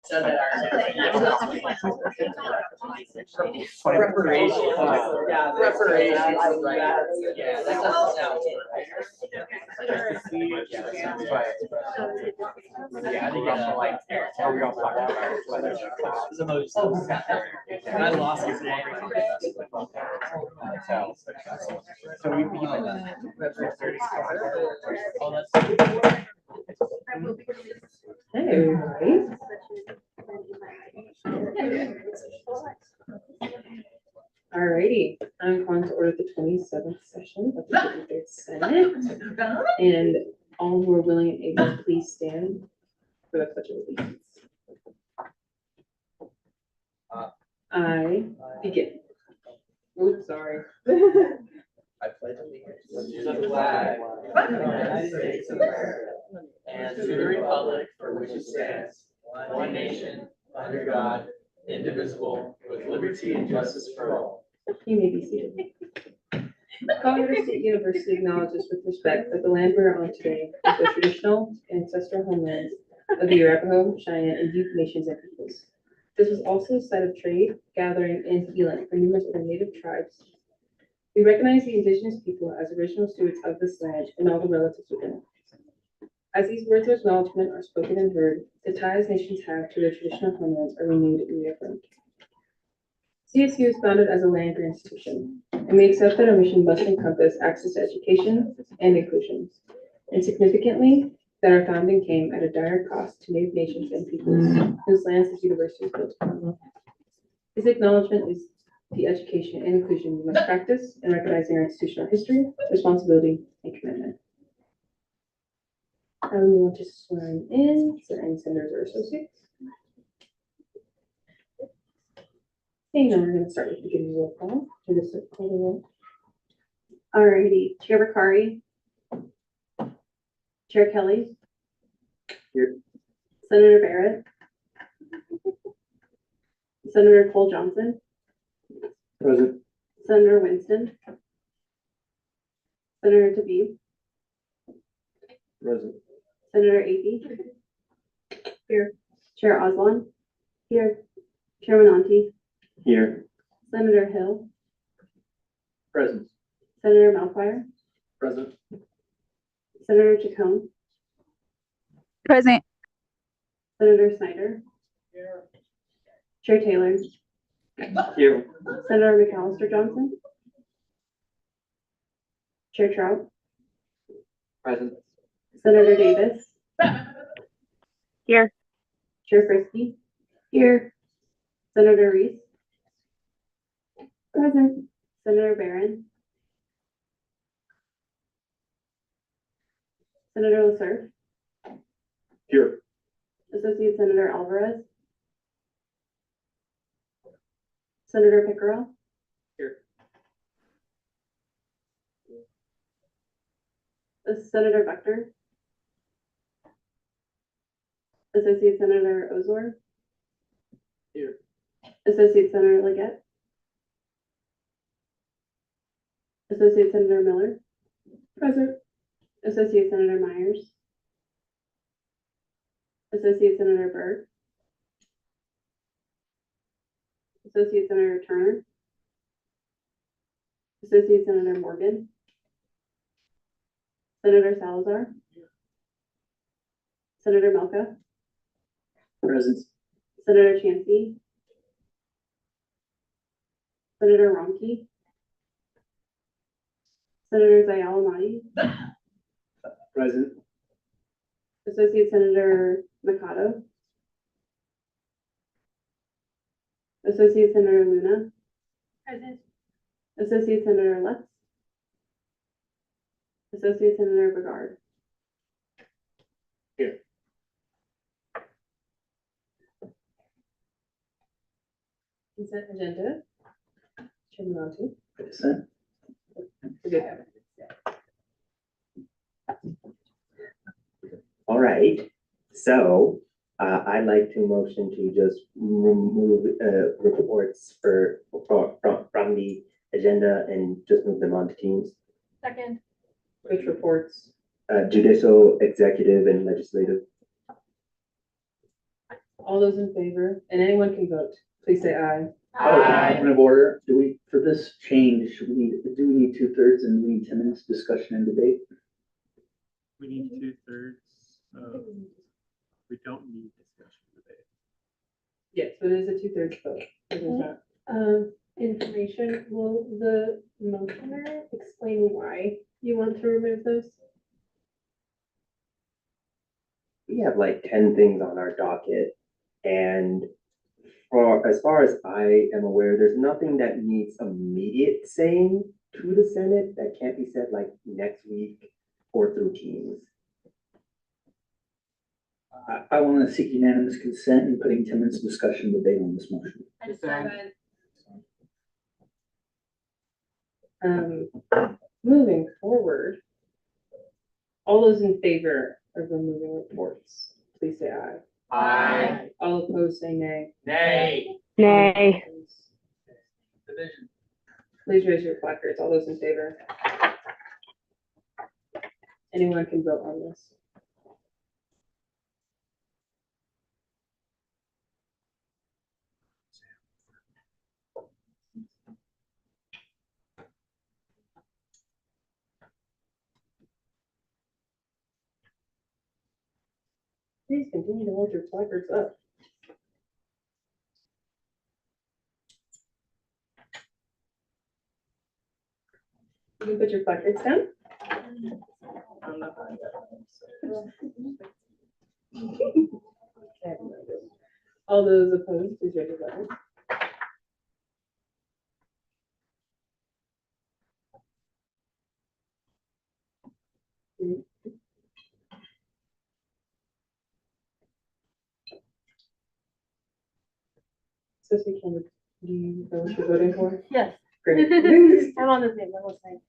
So that our reparation. Yeah, reparation. Right. Yeah, that doesn't sound right. Yeah, I think like how we all talk about whether it's the most. I lost his name. So we Hey, everybody. Alrighty, I'm calling to order the 27th session of the 53rd Senate. And all who are willing and able, please stand for the pledge of allegiance. I begin. Oops, sorry. I pledge allegiance to the flag of the United States of America and to the republic for which it stands, one nation, under God, indivisible, with liberty and justice for all. You may be seated. Colorado State University acknowledges with respect that the land we are on today is the traditional ancestral homelands of the Arapaho, Cheyenne, and Ute nations and peoples. This was also a site of trade, gathering, and healing for numerous other native tribes. We recognize the indigenous people as original stewards of this land and all the relatives within it. As these words of acknowledgement are spoken and heard, the ties nations have to their traditional homelands are renewed and reaffirmed. CSU is founded as a land-grant institution, and we accept that our mission must encompass access to education and inclusion, and significantly, that our founding came at a dire cost to Native nations and peoples whose lands this university is built upon. This acknowledgement is the education and inclusion we must practice in recognizing our institutional history, responsibility, and commitment. We want to swear in, is there any senators or associates? Okay, now we're going to start with beginning roll call. Just call the roll. Alrighty, Chair Bakari. Chair Kelly. Here. Senator Barrett. Senator Cole Johnson. Present. Senator Winston. Senator Tabib. Present. Senator Eby. Here. Chair Oslan. Here. Chairman Auntie. Here. Senator Hill. Present. Senator Malfire. Present. Senator Chacon. Present. Senator Snyder. Here. Chair Taylor. Here. Senator McAllister Johnson. Chair Trout. Present. Senator Davis. Here. Chair Frisky. Here. Senator Reese. Present. Senator Barron. Senator Lasser. Here. Associate Senator Alvarez. Senator Pickerel. Here. Senator Buckner. Associate Senator Ozor. Here. Associate Senator Leggett. Associate Senator Miller. Present. Associate Senator Myers. Associate Senator Berg. Associate Senator Turner. Associate Senator Morgan. Senator Salazar. Senator Melka. Present. Senator Chansey. Senator Romkey. Senator Zayal Mahdi. Present. Associate Senator Mikado. Associate Senator Luna. Present. Associate Senator Lutz. Associate Senator Bogard. Here. Consent agenda. Chairman Auntie. Present. All right, so I'd like to motion to just remove reports from the agenda and just move them on to teams. Second. Which reports? Judicial, executive, and legislative. All those in favor, and anyone can vote, please say aye. Point of order, do we, for this change, do we need 2/3 and we need 10 minutes discussion and debate? We need 2/3. We don't need discussion today. Yes, but it is a 2/3 vote. It is not. Information, will the motioner explain why you want to remove those? We have like 10 things on our docket, and as far as I am aware, there's nothing that needs immediate saying to the Senate that can't be said like next week or through Teams. I want to seek unanimous consent and putting 10 minutes discussion and debate on this motion. Moving forward, all those in favor of removing reports, please say aye. Aye. All opposed, say nay. Nay. Nay. Division. Please raise your placards, all those in favor. Anyone can vote on this. Please continue to hold your placards up. You can put your placards down. All those opposed, please raise your button. Cecily, do you know what you're voting for? Yes. Great. I'm on the same level, same.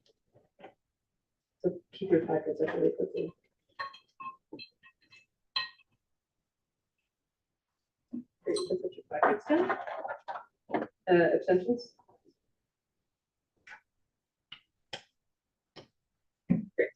So keep your placards up really quickly. Great, so put your placards down. Abstentions? Great.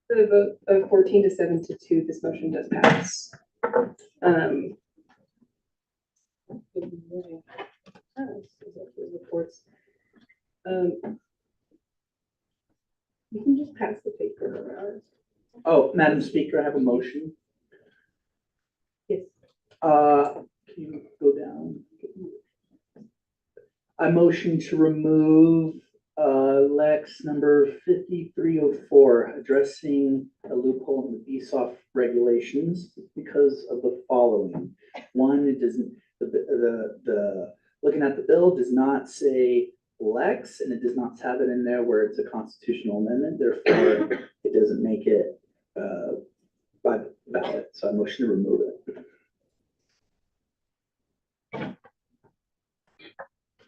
For the vote of 14 to 7 to 2, this motion does pass. Reports. You can just pass the paper around. Oh, Madam Speaker, I have a motion. Yes. Can you go down? I motion to remove Lex number 5304, addressing a loophole in the BSOF regulations because of the following. One, it doesn't, the looking at the bill does not say Lex, and it does not have it in there where it's a constitutional amendment, therefore it doesn't make it by the ballot, so I motion to remove it.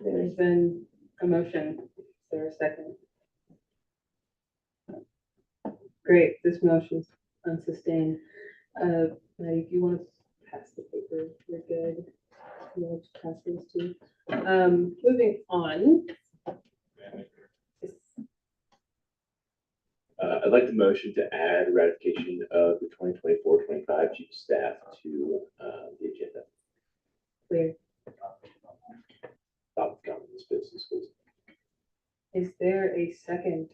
There's been a motion. Is there a second? Great, this motion's unsustained. Maddie, if you want to pass the paper, you're good. You want to pass these two. Moving on. I'd like the motion to add ratification of the 2024-25 chief of staff to the agenda. Clear. Stop the government's business, please. Is there a second?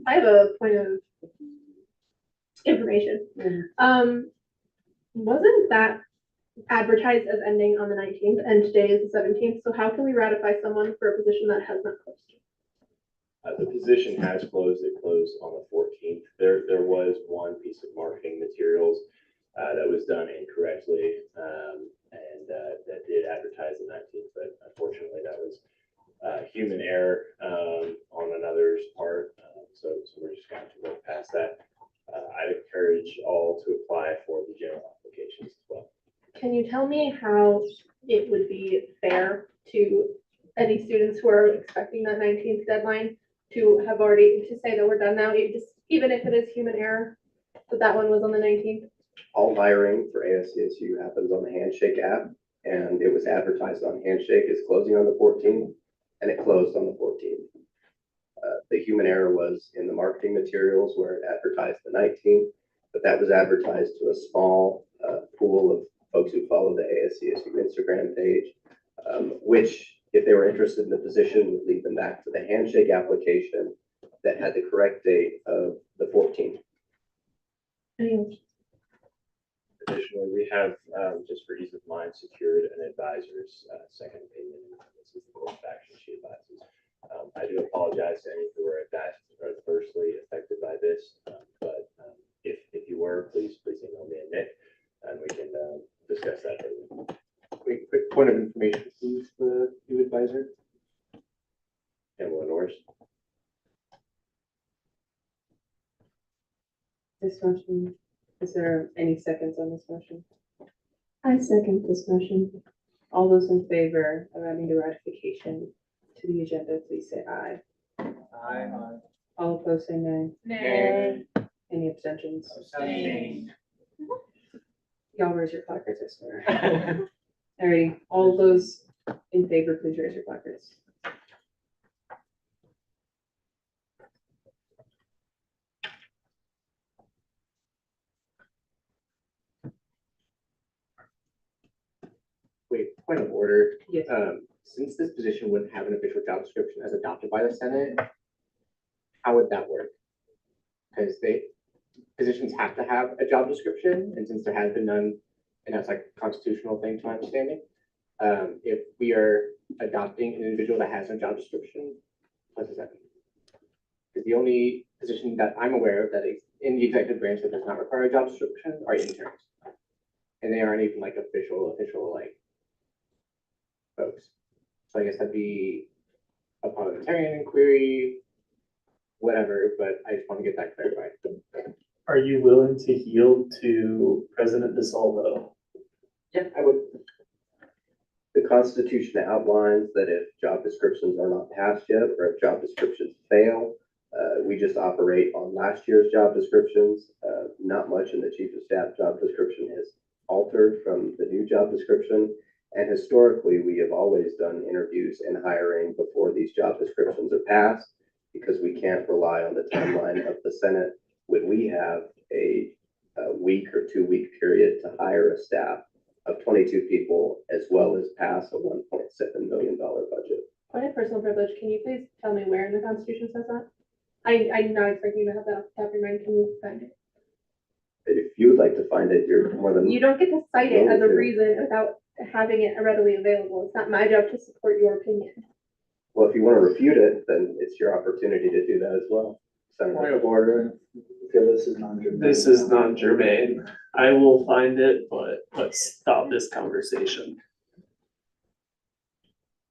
I have a point of information. Wasn't that advertised as ending on the 19th and today is the 17th? So how can we ratify someone for a position that has not closed? The position has closed. It closed on the 14th. There was one piece of marketing materials that was done incorrectly, and that did advertise the 19th, but unfortunately that was human error on another's part. So we're just going to work past that. I'd encourage all to apply for the general applications as well. Can you tell me how it would be fair to any students who are expecting that 19th deadline to have already, to say that we're done now, even if it is human error, that one was on the 19th. All hiring for ASCSU happens on the Handshake app, and it was advertised on Handshake as closing on the 14th, and it closed on the 14th. The human error was in the marketing materials where it advertised the 19th, but that was advertised to a small pool of folks who follow the ASCSU Instagram page, which, if they were interested in the position, would lead them back to the Handshake application that had the correct date of the 14th. Additionally, we have, just for ease of mind, secured an advisor's second opinion. This is the course of action she advises. I do apologize to any who were adversely affected by this, but if you were, please email me and Nick, and we can discuss that further. Quick point of information, who's the new advisor? Pamela Norris. This motion, is there any seconds on this motion? I second this motion. All those in favor of adding the ratification to the agenda, please say aye. Aye. All opposed, say nay. Nay. Any abstentions? Abstain. Y'all raise your placards, I swear. Alrighty, all those in favor, please raise your placards. Wait, point of order. Yes. Since this position wouldn't have an official job description as adopted by the Senate, how would that work? Because positions have to have a job description, and since there has been none, and that's like a constitutional thing to my understanding, if we are adopting an individual that has no job description, what does that mean? Because the only position that I'm aware of that is in the executive branch that does not require a job description are interns. And they aren't even like official like folks. So I guess that'd be a parliamentarian inquiry, whatever, but I just want to get that clarified. Are you willing to yield to President DeSalvo? Yeah, I would. The Constitution outlines that if job descriptions are not passed yet, or if job descriptions fail, we just operate on last year's job descriptions. Not much in the Chief of Staff job description has altered from the new job description. And historically, we have always done interviews and hiring before these job descriptions are passed, because we can't rely on the timeline of the Senate when we have a week or 2 week period to hire a staff of 22 people, as well as pass a $1.7 million budget. Point of personal privilege, can you please tell me where in the Constitution says that? I'm not expecting you to have that off the top of your mind. Can you find it? If you would like to find it, you're more than. You don't get to cite it as a Okay. reason without having it readily available. It's not my job to support your opinion. Well, if you want to refute it, then it's your opportunity to do that as well. Point Senator. of order. Feel this is non-germane. This is non-germane. I will find it, but let's stop this conversation.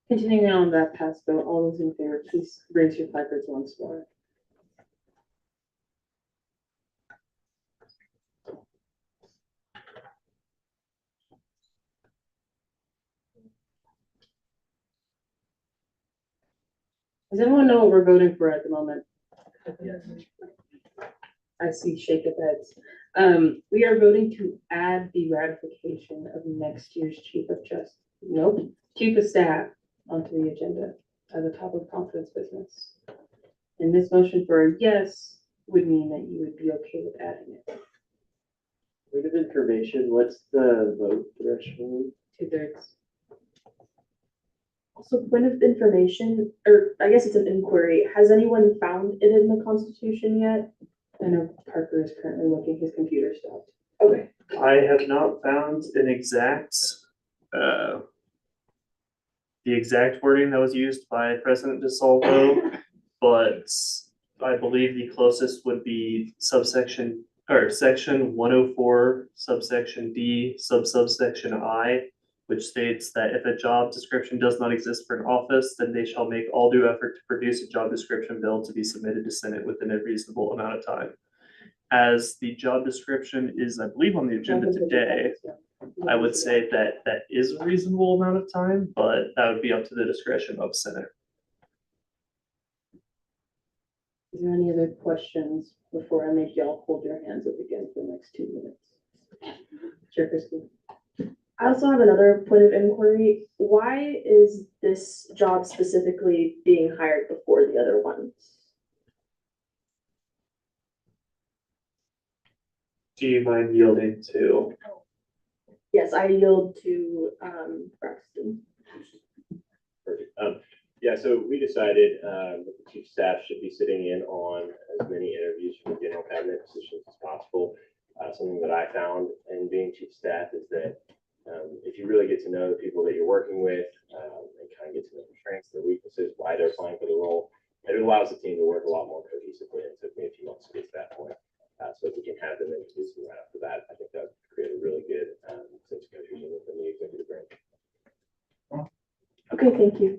Continuing on that pass vote, all those in favor, please raise your placards once more. Does everyone know what we're voting for at the moment? Yes. I see shake of heads. We are voting to add the ratification of next year's chief of staff onto the agenda at the top of confidence business. And this motion for a yes would mean that you would be okay with adding it. Point of information, what's the vote threshold? 2/3. Also, point of information, or I guess it's an inquiry. Has anyone found it in the Constitution yet? I know Parker is currently looking, his computer stopped. Okay. I have not found an exact, the exact wording that was used by President DeSalvo, but I believe the closest would be section 104, subsection D, subsection I, which states that if a job description does not exist for an office, then they shall make all due effort to produce a job description bill to be submitted to Senate within a reasonable amount of time. As the job description is, I believe, on the agenda today, I would say that that is a reasonable amount of time, but that would be up to the discretion of Senate. Is there any other questions before I make y'all hold your hands up again for the next 2 minutes? Chair Christie. I also have another point of inquiry. Why is this job specifically being hired before the other ones? Do you mind yielding to? Yes, I yield to, Braxton. Perfect. Yeah, so we decided that the chief staff should be sitting in on as many interviews for the general cabinet positions as possible. Something that I found in being chief staff is that if you really get to know the people that you're working with and kind of get to know their strengths, their weaknesses, why they're applying for the role, it allows the team to work a lot more cohesively. It took me a few months to get to that point. So if we can have them introduce them right after that, I think that would create a really good sense of cohesion within the executive branch. Okay, thank you.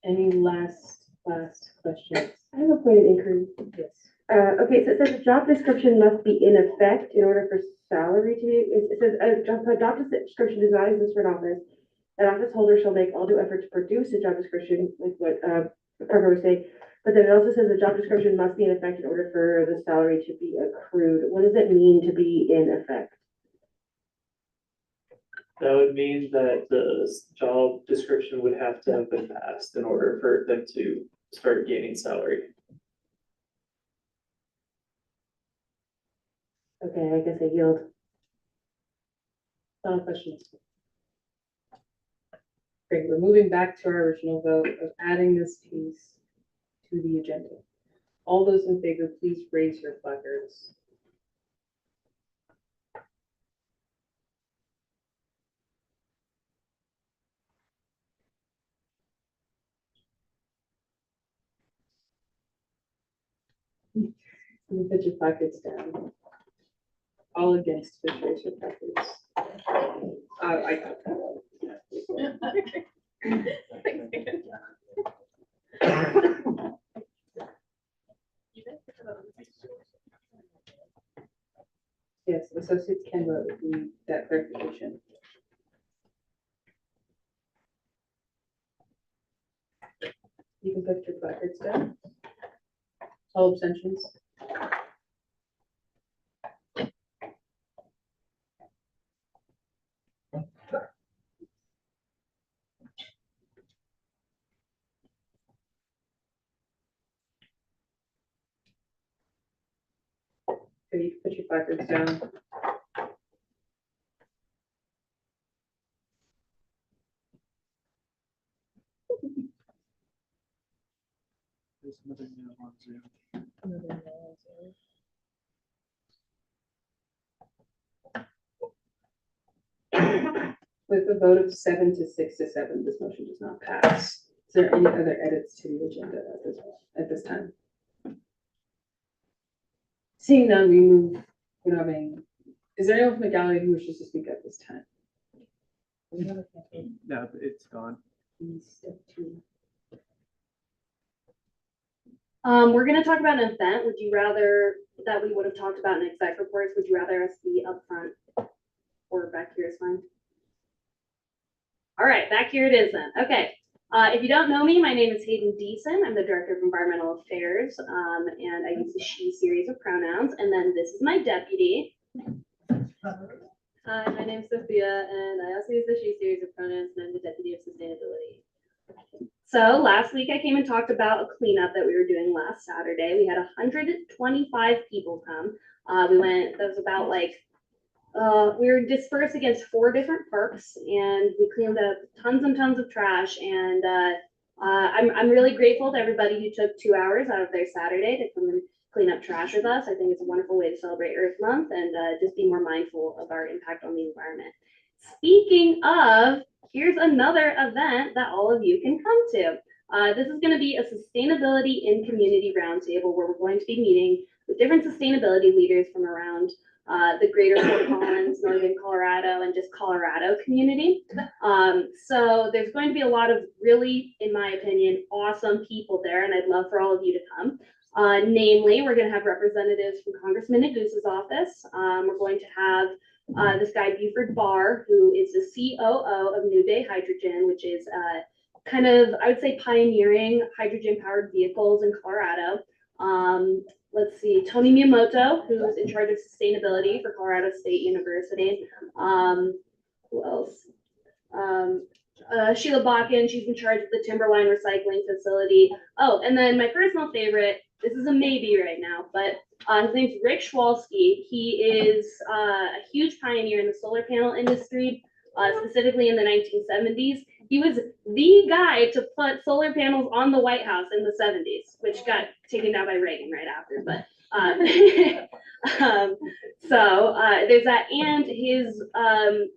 Any last questions? I have a point of inquiry. Yes. Okay, so it says the job description must be in effect in order for salary to be, it says a job description does not exist for an office. An office holder shall make all due effort to produce a job description, like what, Parker was saying. But then it also says the job description must be in effect in order for the salary to be accrued. What does it mean to be in effect? That would mean that the job description would have to have been passed in order for them to start gaining salary. Okay, I guess I yield. Final questions? Great, we're moving back to our original vote of adding this piece to the agenda. All those in favor, please raise your placards. You put your placards down. All against, please raise your placards. I got that one. Yes, associates can vote if we need that clarification. You can put your placards down. All abstentions. Okay, you can put your placards down. There's another no on Zoom. With a vote of 7 to 6 to 7, this motion does not pass. Is there any other edits to the agenda at this time? Seeing none, we move, we're not having, is there anyone from the gallery who wishes to speak at this time? No, it's gone. Step 2. We're gonna talk about an event. Would you rather that we would have talked about in exec reports? Would you rather us be up front or back here is fine? All right, back here it is then. Okay. If you don't know me, my name is Hayden Deason. I'm the Director of Environmental Affairs, and I use the she series of pronouns. And then this is my deputy. Hi, my name's Sophia, and I also use the she series of pronouns, and I'm the Deputy of Sustainability. So last week I came and talked about a cleanup that we were doing last Saturday. We had 125 people come. That was about like, we were dispersed against 4 different parks, and we cleaned up tons and tons of trash. And I'm really grateful to everybody who took 2 hours out of their Saturday to come and clean up trash with us. I think it's a wonderful way to celebrate Earth Month and just be more mindful of our impact on the environment. Speaking of, here's another event that all of you can come to. This is going to be a sustainability in community roundtable where we're going to be meeting with different sustainability leaders from around the greater Fort Collins, Northern Colorado, and just Colorado community. So there's going to be a lot of really, in my opinion, awesome people there, and I'd love for all of you to come. Namely, we're going to have representatives from Congressman Negus's office. We're going to have this guy, Buford Barr, who is the COO of New Day Hydrogen, which is a kind of, I would say, pioneering hydrogen-powered vehicles in Colorado. Let's see, Tony Miyamoto, who's in charge of sustainability for Colorado State University. Who else? Sheila Bakken, she's in charge of the Timberline Recycling Facility. Oh, and then my personal favorite, this is a maybe right now, but his name's Rick Schwalski. He is a huge pioneer in the solar panel industry, specifically in the 1970s. He was the guy to put solar panels on the White House in the 70s, which got taken down by Reagan right after. But there's that, and his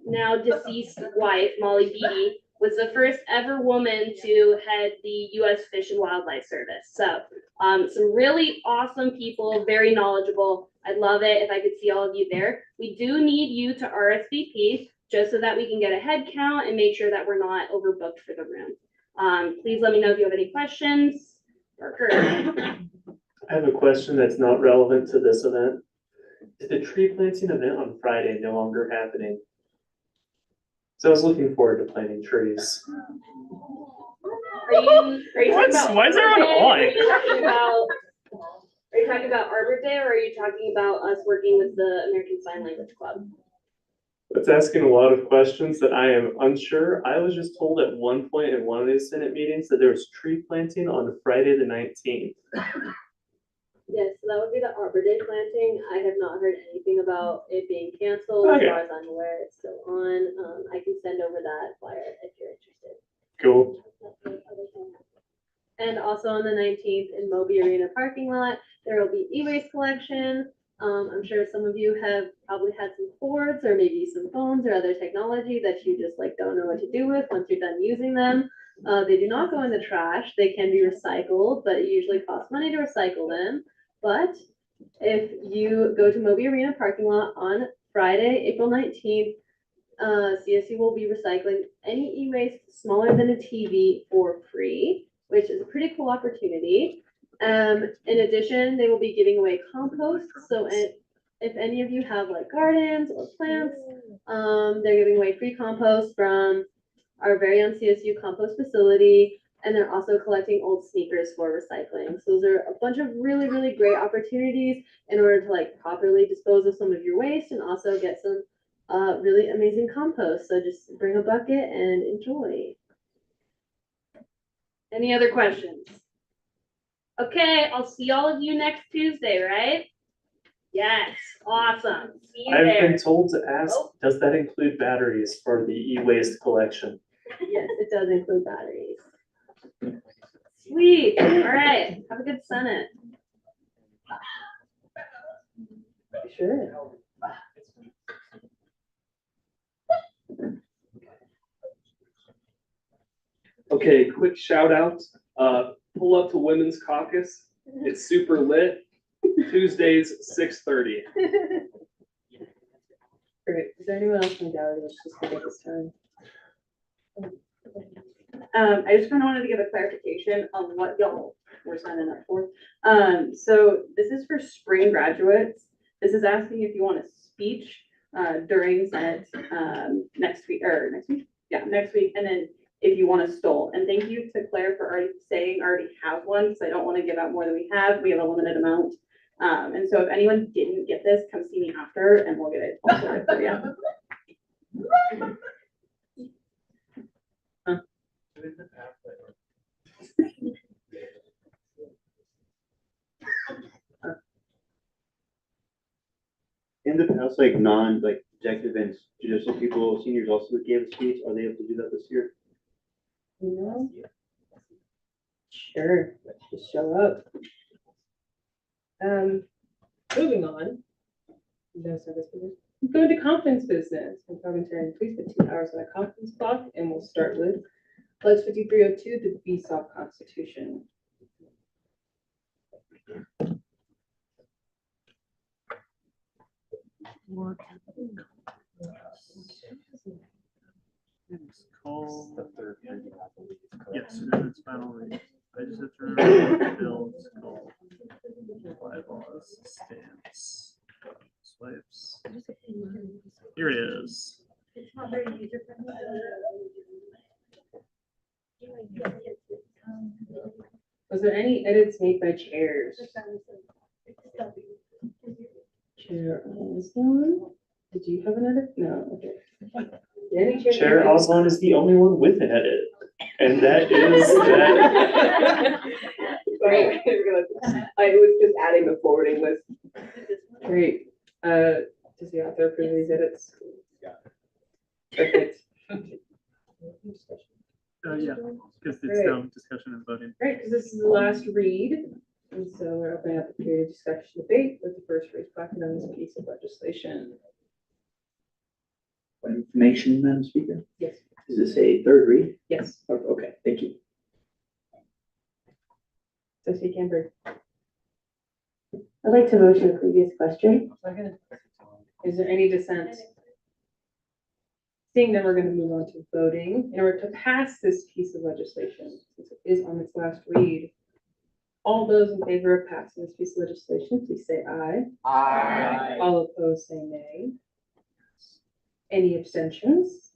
now deceased wife, Molly Beatty, was the first ever woman to head the U.S. Fish and Wildlife Service. So some really awesome people, very knowledgeable. I'd love it if I could see all of you there. We do need you to RSVP just so that we can get a head count and make sure that we're not overbooked for the room. Please let me know if you have any questions. Parker. I have a question that's not relevant to this event. Is the tree planting event on Friday no longer happening? So I was looking forward to planting trees. Are you talking about Why is there an Arbor Day? eye? Are you talking about Arbor Day, or are you talking about us working with the American Sign Language Club? It's asking a lot of questions that I am unsure. I was just told at one point in one of these Senate meetings that there was tree planting on Friday the 19th. Yes, so that would be the Arbor Day planting. I have not heard anything about it being canceled. Okay. As far as I'm aware, it's still on. I can send over that flyer if you're interested. Cool. And also on the 19th in Moby Arena parking lot, there will be e-waste collection. I'm sure some of you have probably had some cords or maybe some phones or other technology that you just like don't know what to do with once you're done using them. They do not go in the trash. They can be recycled, but it usually costs money to recycle them. But if you go to Moby Arena parking lot on Friday, April 19th, CSU will be recycling any e-waste smaller than a TV for free, which is a pretty cool opportunity. In addition, they will be giving away compost. So if any of you have like gardens or plants, they're giving away free compost from our very own CSU compost facility. And they're also collecting old sneakers for recycling. So those are a bunch of really, really great opportunities in order to like properly dispose of some of your waste and also get some really amazing compost. So just bring a bucket and enjoy. Any other questions? Okay, I'll see all of you next Tuesday, right? Yes, awesome. See you I've there. been told to ask, Oh. does that include batteries for the e-waste collection? Yes, it does include batteries. Sweet. All right. Have a good Senate. Sure. Okay, quick shout out. Pull up to Women's Caucus. It's super lit. Tuesdays, 6:30. Perfect. Is there anyone else in the gallery that's just gonna get this time? I just kind of wanted to give a clarification on what y'all were signing up for. So this is for spring graduates. This is asking if you want a speech during Senate next week. Yeah, next week. And then if you want a stole. And thank you to Claire for already saying I already have one, because I don't want to give out more than we have. We have a limited amount. And so if anyone didn't get this, come see me after and we'll get it all sorted for you. In the past, like non-executive and judicial people, seniors also gave a speech. Are they able to do that this year? No. Sure, just show up. Moving on. No service business. Go into conference business. I'm talking to please put 2 hours on a conference clock, and we'll start with Flex 5302, the BSOP Constitution. It's called the third reading, I believe. Yes, it is its final reading. I just have to remember what the bill is called. Bylaws, stamps, swipes. Here it is. It's not very user friendly. Was there any edits made by chairs? Chair Osborne, did you have an edit? No, okay. Any Chair edits? Osborne is the only one with an edit, and that is that. Sorry, I was just adding the forwarding list. Great, does the author approve these edits? Perfect. Yeah, because it's Great. discussion and voting. Great, because this is the last read, and so we're opening up the period of discussion debate with the first read placard on this piece of legislation. What information, Madam Speaker? Yes. Is this a third read? Yes, Oh, okay, thank you. Trustee Camber. I'd like to motion the previous question. Is there any dissent? Seeing that we're going to move on to voting, in order to pass this piece of legislation, since it is on its last read, all those in favor of passing this piece of legislation, please say aye. Aye. All opposed, say nay. Any abstentions?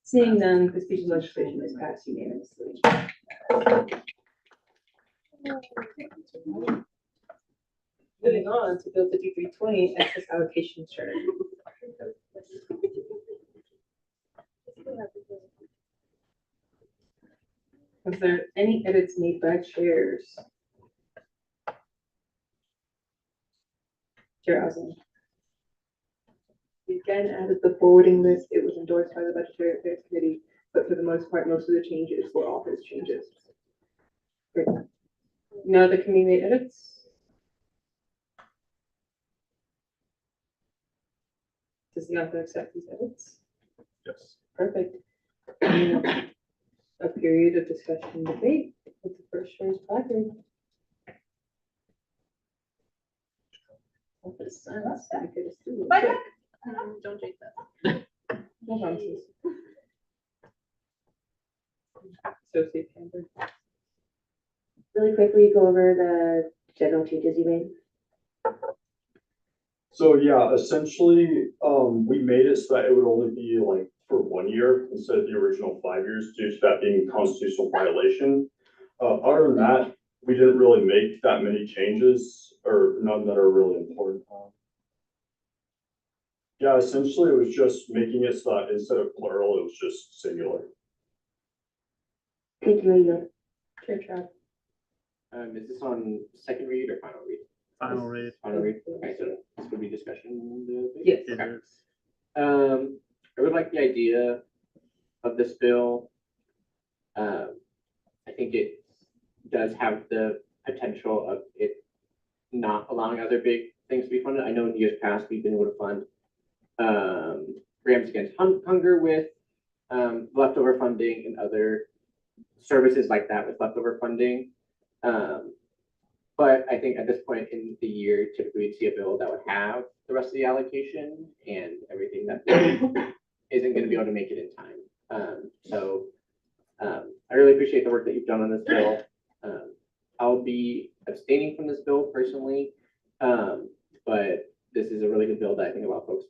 Seeing none, this piece of legislation is passed unanimously. Moving on to Bill 5320, excess allocation charge. Was there any edits made by chairs? Chair Osborne. We again added the forwarding list. It was endorsed by the Budgetary Affairs Committee, but for the most part, most of the changes were office changes. Great. No other committee made edits? Does the author accept these edits? Yes. Perfect. A period of discussion and debate with the first choice placard. Don't change that. No promises. Associate Camber. Really quickly, go over the general changes you made. So yeah, essentially, we made it so that it would only be like for 1 year instead of the original 5 years due to that being a constitutional violation. Other than that, we didn't really make that many changes or none that are really important. Yeah, essentially it was just making it so that instead of plural, it was just singular. Thank you, Ayo. Chair Trout. Is this on second read or final read? Final read. Final read, okay, so this would be discussion. Yes. It Okay. is. I would like the idea of this bill. I think it does have the potential of it not allowing other big things to be funded. I know in years past, we've been able to fund Rams Against Hunger with leftover funding and other services like that with leftover funding. But I think at this point in the year, typically we'd see a bill that would have the rest of the allocation and everything that isn't going to be able to make it in time. I really appreciate the work that you've done on this bill. I'll be abstaining from this bill personally, but this is a really good bill that I think a lot of folks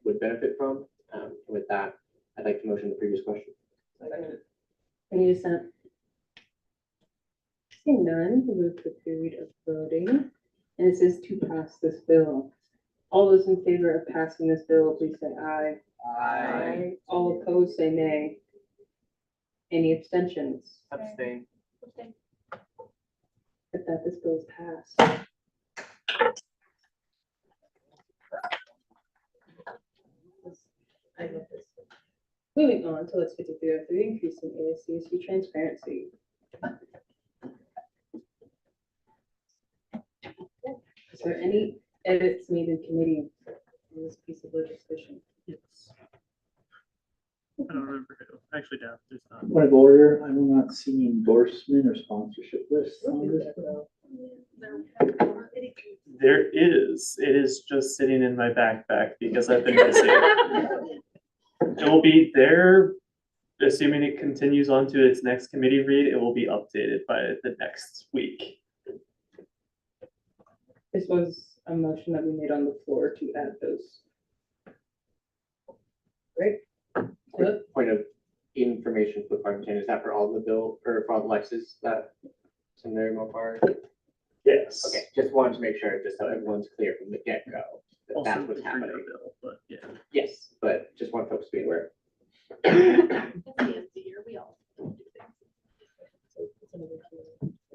would benefit from. With that, I'd like to motion the previous question. Any dissent? Seeing none, we'll move to a period of voting. And this is to pass this bill. All those in favor of passing this bill, please say aye. Aye. All opposed, say nay. Any abstentions? Abstain. With that, this bill is passed. I love this. Moving on to Lex 5303, increasing ASCSU transparency. Is there any edits made in committee on this piece of legislation? Yes. I don't remember who. Actually, no, there's not. Point of order, I will not see endorsement or sponsorship lists on this bill. There is. It is just sitting in my backpack because I've been busy. It will be there, assuming it continues on to its next committee read, it will be updated by the next week. This was a motion that we made on the floor to add those. Great. Quick point of information for the parliamentarian, is that for all the bill or for all the Lexes that seminary Mopar? Yes. Okay, just wanted to make sure, just so everyone's clear from the get-go, that Also, that's what's the three-year happening. bill, but yeah. Yes, but just want folks to be aware. It's the end of the year, we all do things.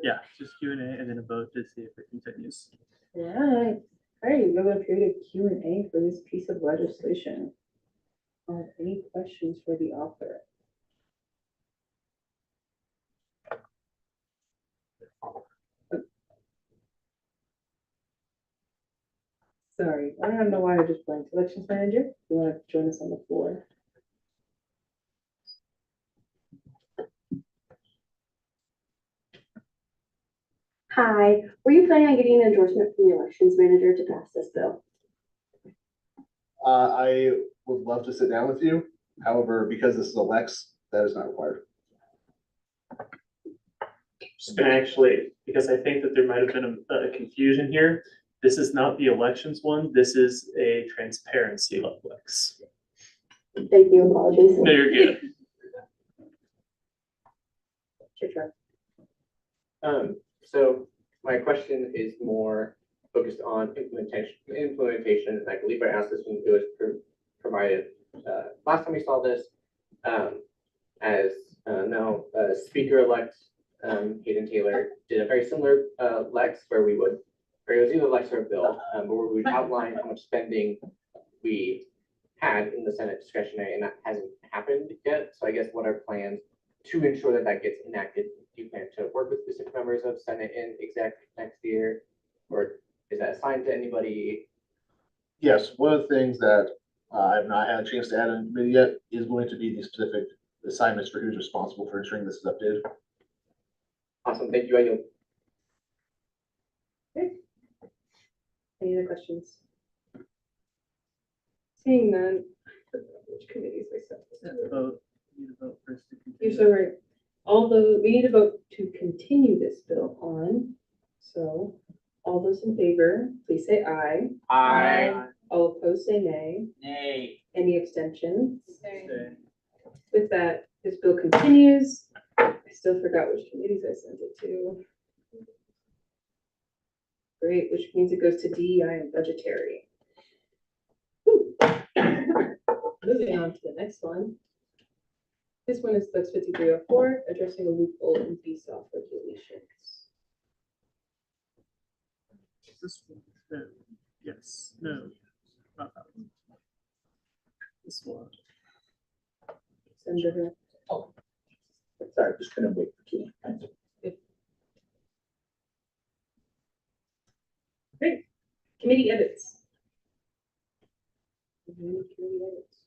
Yeah, just Q and A and then a vote to see if it continues. Alright, alright, we're gonna period of Q and A for this piece of legislation. Any questions for the author? Sorry, I don't know why I just blanked. Elections manager, you wanna join us on the floor? Hi, were you planning on getting an endorsement from the elections manager to pass this bill? I would love to sit down with you. However, because this is a Lex, that is not required. Just gonna actually, because I think that there might have been a confusion here. This is not the elections one. This is a transparency Lex. Thank you, apologies. No, you're good. So my question is more focused on implementation, and I believe I asked this when it was provided, last time we saw this, as now Speaker-elect Hayden Taylor did a very similar Lex where it was either Lex or a bill, but where we would outline how much spending we had in the Senate discretionary, and that hasn't happened yet. So I guess what are plans to ensure that that gets enacted? Do you plan to work with specific members of Senate and exec next year, or is that assigned to anybody? Yes, one of the things that I've not had a chance to add in committee yet is going to be the specific assignments for who's responsible for ensuring this is updated. Awesome, thank you. I yield. Any other questions? Seeing none. Which committees we set this to? Vote. You need to vote first to continue. You're so right. Although we need to vote to continue this bill on, so all those in favor, please say aye. Aye. All opposed, say nay. Nay. Any abstentions? With that, this bill continues. I still forgot which committees I sent it to. Great, which means it goes to DEI and budgetary. Whew. Moving on to the next one. This one is Lex 5304, addressing a loophole in BSOF regulations. This one. Yes. No. Not that one. This one. Senator. Oh. Sorry, just gonna wait for Q. Great. Committee edits. Any committee edits?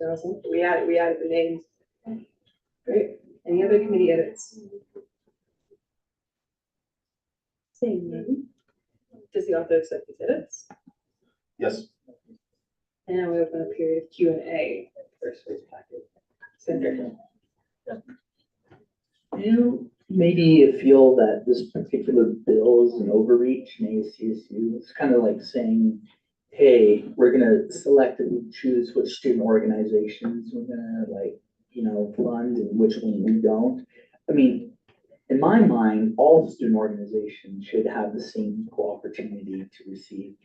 Awesome. We added the names. Great. Any other committee edits? Seeing none. Does the author accept these edits? Yes. And now we open a period of Q and A first for this packet. Senator. Do you maybe feel that this particular bill is an overreach in ASCSU? It's kind of like saying, hey, we're gonna selectively choose which student organizations we're gonna fund and which one we don't. I mean, in my mind, all student organizations should have the same equal opportunity to receive,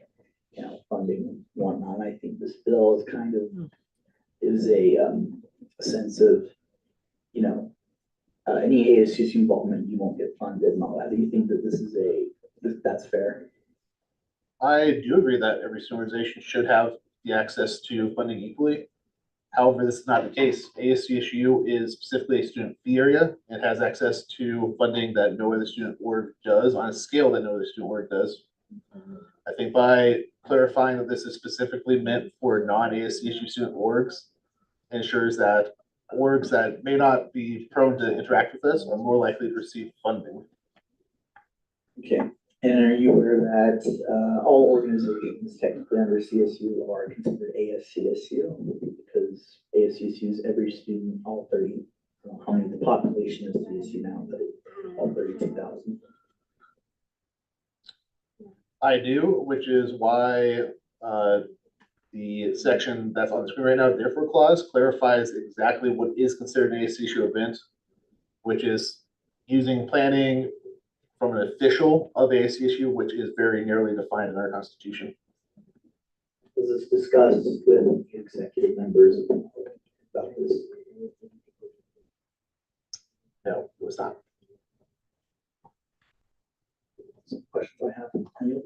funding and whatnot. I think this bill is kind of is a sense of, any ASCSU involvement, you won't get funded and all that. Do you think that this is that's fair? I do agree that every student organization should have the access to funding equally. However, this is not the case. ASCSU is specifically a student fee area and has access to funding that no other student org does on a scale that no other student org does. I think by clarifying that this is specifically meant for non-ASCSU student orgs ensures that orgs that may not be prone to interact with us are more likely to receive funding. Okay. And are you aware that all organizations technically under CSU are considered ASCSU? Because ASCSU is every student, all 30, how many the population is CSU now, but all 32,000. I do, which is why the section that's on the screen right now, therefore clause, clarifies exactly what is considered an ASCSU event, which is using planning from an official of ASCSU, which is very narrowly defined in our constitution. Was this discussed with executive members about this? No, it was not. Some questions I have. Neil?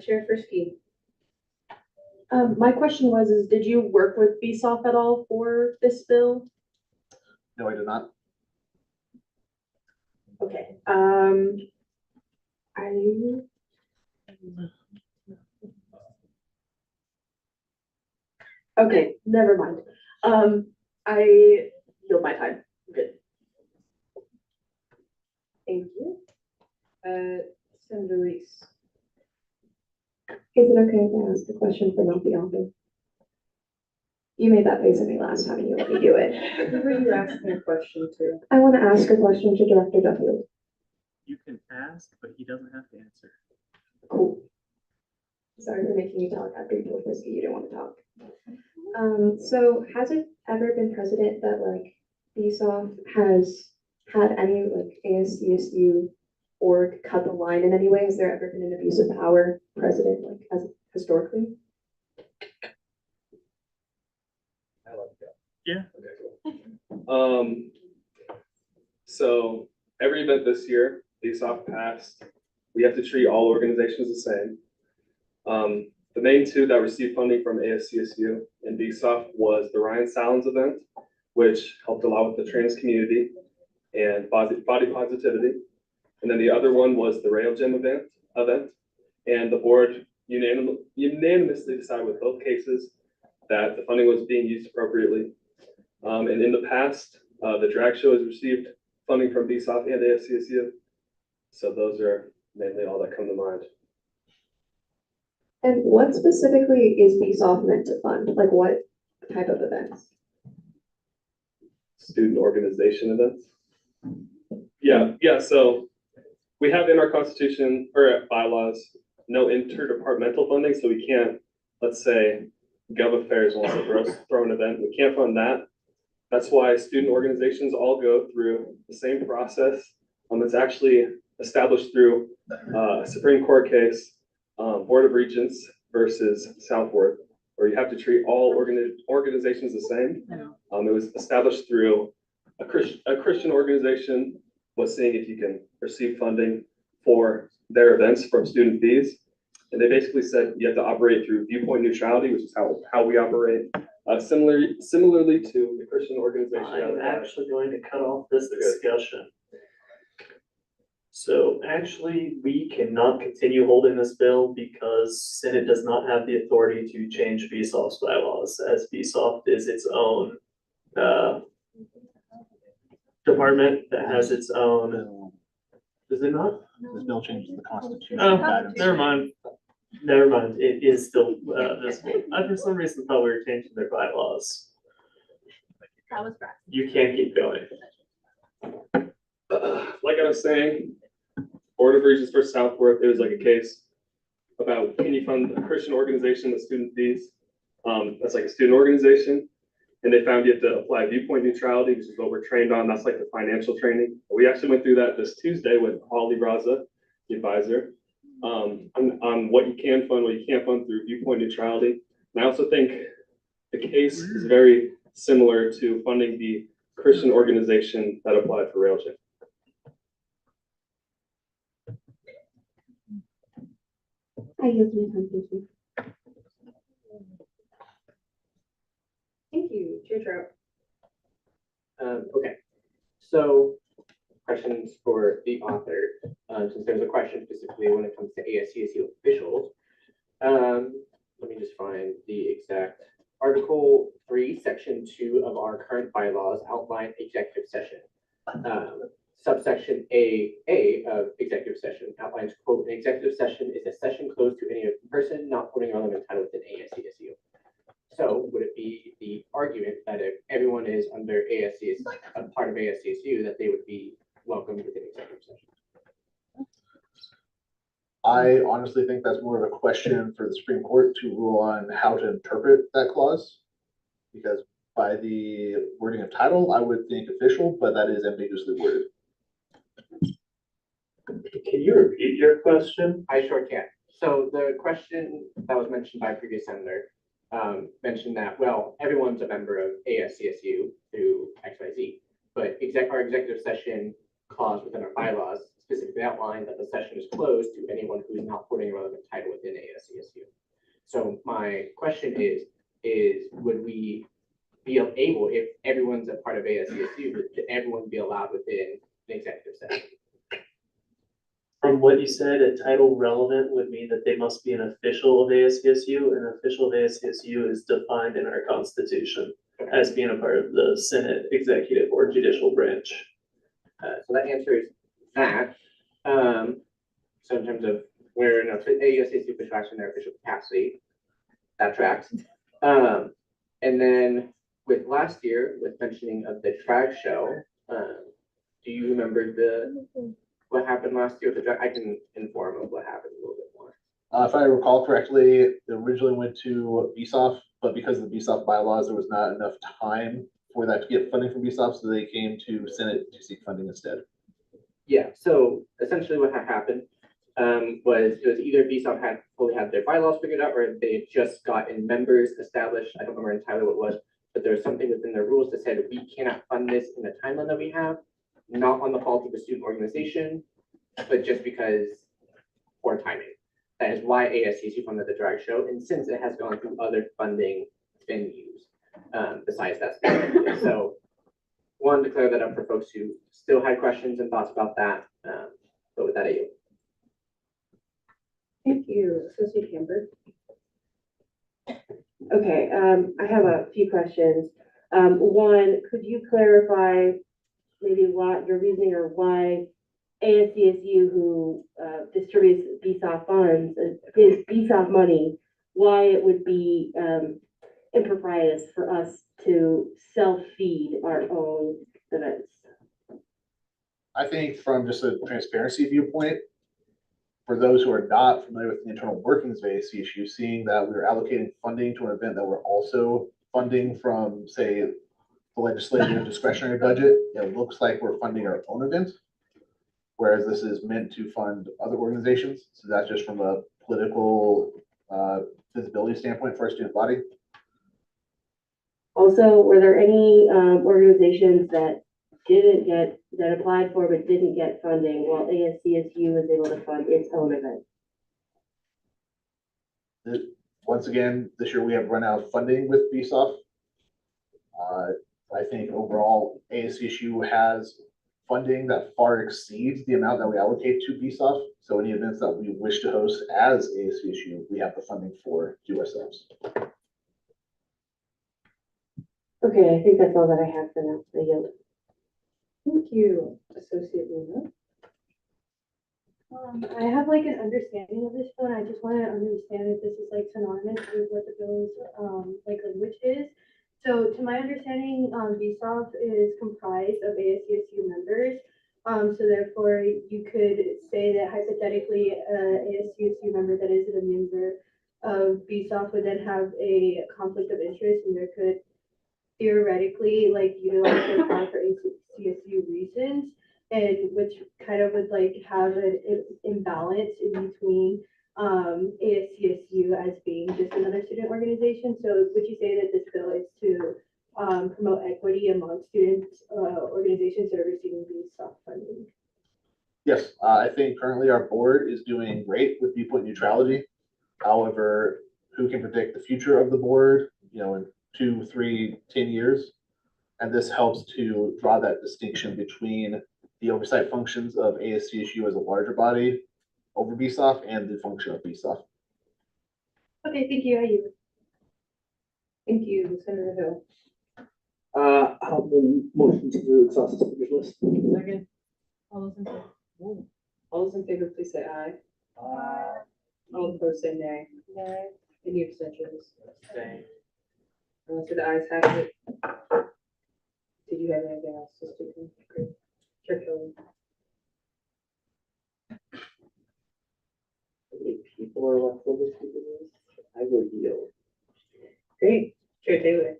Chair Frischke. My question was, did you work with BSOF at all for this bill? No, I did not. Okay, okay, never mind. I yield my time. Good. Thank you. Senator Reese. Is it okay if I ask a question for not the author? You made that face at me last time and you let me do it. Who were you asking a question to? I want to ask a question to Director Duffield. You can ask, but he doesn't have to answer. Cool. Sorry for making you talk after you told Whiskey you didn't want to talk. So has it ever been precedent that like BSOF has had any like ASCSU org cut the line in any way? Has there ever been an abuse of power precedent like as historically? Yeah. So every event this year, BSOF passed, we have to treat all organizations the same. The main two that received funding from ASCSU and BSOF was the Ryan Salins event, which helped a lot with the trans community and body positivity. And then the other one was the Rail Gym event. And the board unanimously decided with both cases that the funding was being used appropriately. And in the past, the drag show has received funding from BSOF and ASCSU. So those are mainly all that come to mind. And what specifically is BSOF meant to fund? Like what type of events? Student organization events. Yeah. So we have in our constitution or bylaws no interdepartmental funding, so we can't. Let's say Gov Affairs wants to throw an event, we can't fund that. That's why student organizations all go through the same process. It's actually established through a Supreme Court case, Board of Regents versus Southworth, where you have to treat all organizations the same. It was established through a Christian organization was seeing if you can receive funding for their events from student fees. And they basically said you have to operate through viewpoint neutrality, which is how we operate. Similarly to the Christian organization. I'm actually going to cut off this discussion. So actually, we cannot continue holding this bill because Senate does not have the authority to change BSOF's bylaws, as BSOF is its own department that has its own. Does it not? This bill changes the constitution. Oh, never mind. Never mind. It is still visible. I for some reason thought we were changing their bylaws. That was right. You can't keep going. Like I was saying, Board of Regents for Southworth, it was like a case about can you fund a Christian organization with student fees? That's like a student organization. And they found you have to apply viewpoint neutrality, which is what we're trained on. That's like the financial training. We actually went through that this Tuesday with Holly Braza, the advisor, on what you can fund, what you can't fund through viewpoint neutrality. And I also think the case is very similar to funding the Christian organization that applied for Rail Gym. I yield my time, thank you. Thank you, Chair Trout. Okay, so questions for the author, since there's a question specifically when it comes to ASCSU officials. Let me just find the exact Article 3, Section 2 of our current bylaws outline executive session. Subsection A of executive session outlines, quote, an executive session is a session closed to any person not holding on them entitled within ASCSU. So would it be the argument that if everyone is under ASCSU, a part of ASCSU, that they would be welcomed within executive session? I honestly think that's more of a question for the Supreme Court to rule on how to interpret that clause. Because by the wording of title, I would think official, but that is ambiguously worded. Can you repeat your question? I sure can. So the question that was mentioned by previous senator, mentioned that, well, everyone's a member of ASCSU through XYZ, but our executive session clause within our bylaws specifically outlined that the session is closed to anyone who is not holding a relevant title within ASCSU. So my question is would we be able, if everyone's a part of ASCSU, would everyone be allowed within an executive session? From what you said, a title relevant would mean that they must be an official of ASCSU, and official of ASCSU is defined in our constitution as being a part of the Senate executive or judicial branch. So that answers that. So in terms of where an ASCSU official acts in their official capacity, that tracks. And then with last year, with mentioning of the drag show, do you remember what happened last year with the drag? I can inform of what happened a little bit more. If I recall correctly, it originally went to BSOF, but because of the BSOF bylaws, there was not enough time for that to get funding from BSOF, so they came to Senate to seek funding instead. Yeah, so essentially what had happened was it was either BSOF had fully had their bylaws figured out or they had just gotten members established. I don't remember entirely what it was, but there was something within their rules that said we cannot fund this in the timeline that we have, not on the fault of the student organization, but just because poor timing. That is why ASCSU funded the drag show, and since it has gone through other funding venues besides that. So wanted to clear that up for folks who still had questions and thoughts about that. But with that, I yield. Thank you, Associate Camber. Okay, I have a few questions. One, could you clarify maybe what your reasoning or why ASCSU, who distributes BSOF funds, is BSOF money, why it would be improprious for us to self-feed our own events? I think from just a transparency viewpoint, for those who are not familiar with the internal workings of ASCSU, seeing that we're allocating funding to an event that we're also funding from, say, the legislative discretionary budget, it looks like we're funding our own event, whereas this is meant to fund other organizations. So that's just from a political visibility standpoint for our student body. Also, were there any organizations that applied for but didn't get funding while ASCSU was able to fund its own event? Once again, this year we have run out of funding with BSOF. I think overall ASCSU has funding that far exceeds the amount that we allocate to BSOF. So any events that we wish to host as ASCSU, we have the funding for to ourselves. Okay, I think that's all that I have for now. I yield. Thank you, Associate Luna. I have like an understanding of this bill, and I just want to understand if this is like synonymous with what the bill's like language is. So to my understanding, BSOF is comprised of ASCSU members. So therefore you could say that hypothetically ASCSU member that isn't a member of BSOF would then have a conflict of interest, and there could theoretically like utilize their power for ASCSU reasons, and which kind of would like have an imbalance in between ASCSU as being just another student organization. So would you say that this bill is to promote equity among student organizations that are receiving BSOF funding? Yes, I think currently our board is doing great with viewpoint neutrality. However, who can predict the future of the board, in 2, 3, 10 years? And this helps to draw that distinction between the oversight functions of ASCSU as a larger body over BSOF and the function of BSOF. Okay, thank you. Thank you, Senator Hill. I'll motion to exhaust the speakers list. Second. All those in favor? All those in favor, please say aye. Aye. All opposed, say nay. Nay. Any abstentions? Same. So the ayes have it. Did you have anything else to speak on? Great. Chair Kelly. If people are left over speaking this, I will yield. Great. Chair Taylor.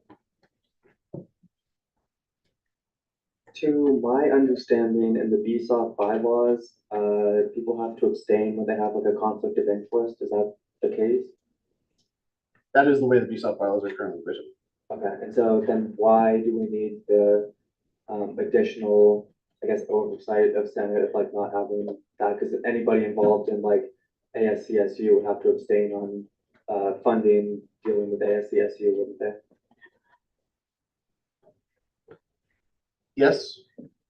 understanding in the BSOP bylaws, people have to abstain when they have like a conflict of interest. Is that the case? That is the way the BSOP bylaws are currently written. Okay, and so then why do we need the additional, I guess, oversight of Senate if like not having that? Because anybody involved in like ASCSU would have to abstain on funding dealing with ASCSU, wouldn't they? Yes,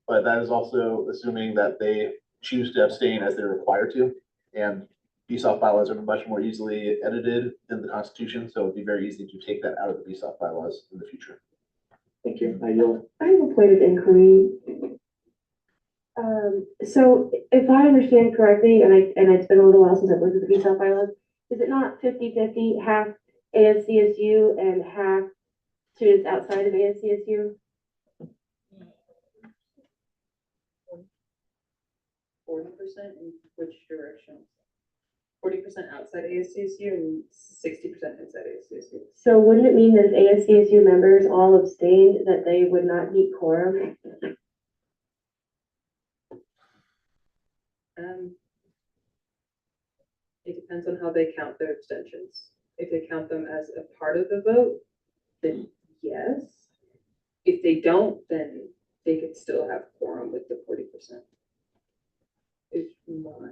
but that is also assuming that they choose to abstain as they're required to. And BSOP bylaws are much more easily edited than the Constitution, so it'd be very easy to take that out of the BSOP bylaws in the future. Thank you. I yield. I have a point of inquiry. So if I understand correctly, and it's been a little while since I've looked at the BSOP bylaws, is it not 50-50, half ASCSU and half students outside of ASCSU? 40% in which direction? 40% outside ASCSU and 60% inside ASCSU. So wouldn't it mean that if ASCSU members all abstained, that they would not meet quorum? It depends on how they count their abstentions. If they count them as a part of the vote, then yes. If they don't, then they could still have quorum with the 40%. Is my.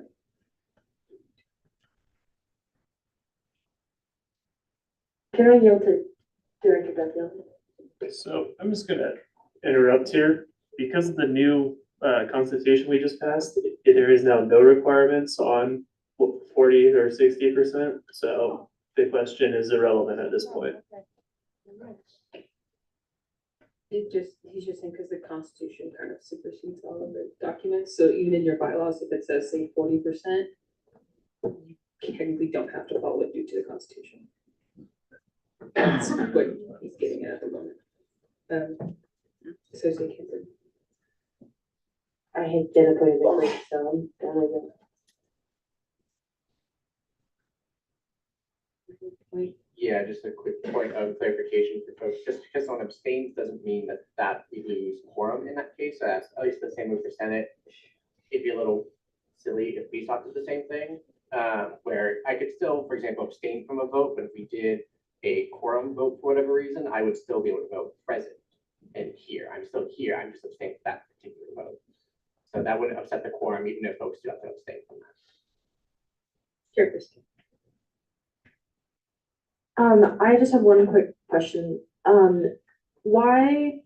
Can I yield to Director Duffield? So I'm just gonna interrupt here. Because of the new constitution we just passed, there is now no requirements on 40 or 60%. So the question is irrelevant at this point. He's just saying because the Constitution kind of supersedes all of the documents. So even in your bylaws, if it says say 40%, you technically don't have to follow it due to the Constitution. That's what he's getting at the moment. Associate Camper. I hate Jenna putting the quick, so I'm done with it. Yeah, just a quick point of clarification for folks. Just because someone abstains doesn't mean that we lose quorum in that case. So that's at least the same with the Senate. It'd be a little silly if we talked to the same thing, where I could still, for example, abstain from a vote, but if we did a quorum vote for whatever reason, I would still be able to vote present and here. I'm still here. I'm just abstaining from that particular vote. So that wouldn't upset the quorum, even if folks do have to abstain from that. Sure, Kristen. I just have one quick question. Why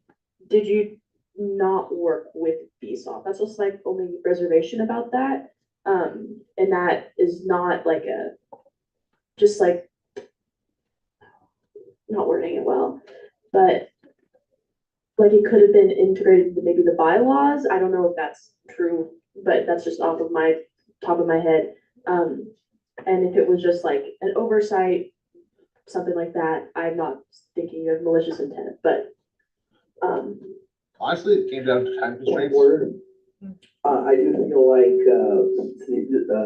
did you not work with BSOP? That's just like only reservation about that. And that is not like just like, not wording it well, but like it could have been integrated into maybe the bylaws. I don't know if that's true, but that's just off of my top of my head. And if it was just like an oversight, something like that, I'm not thinking of malicious intent, but Honestly, it came down to time constraints. I do feel like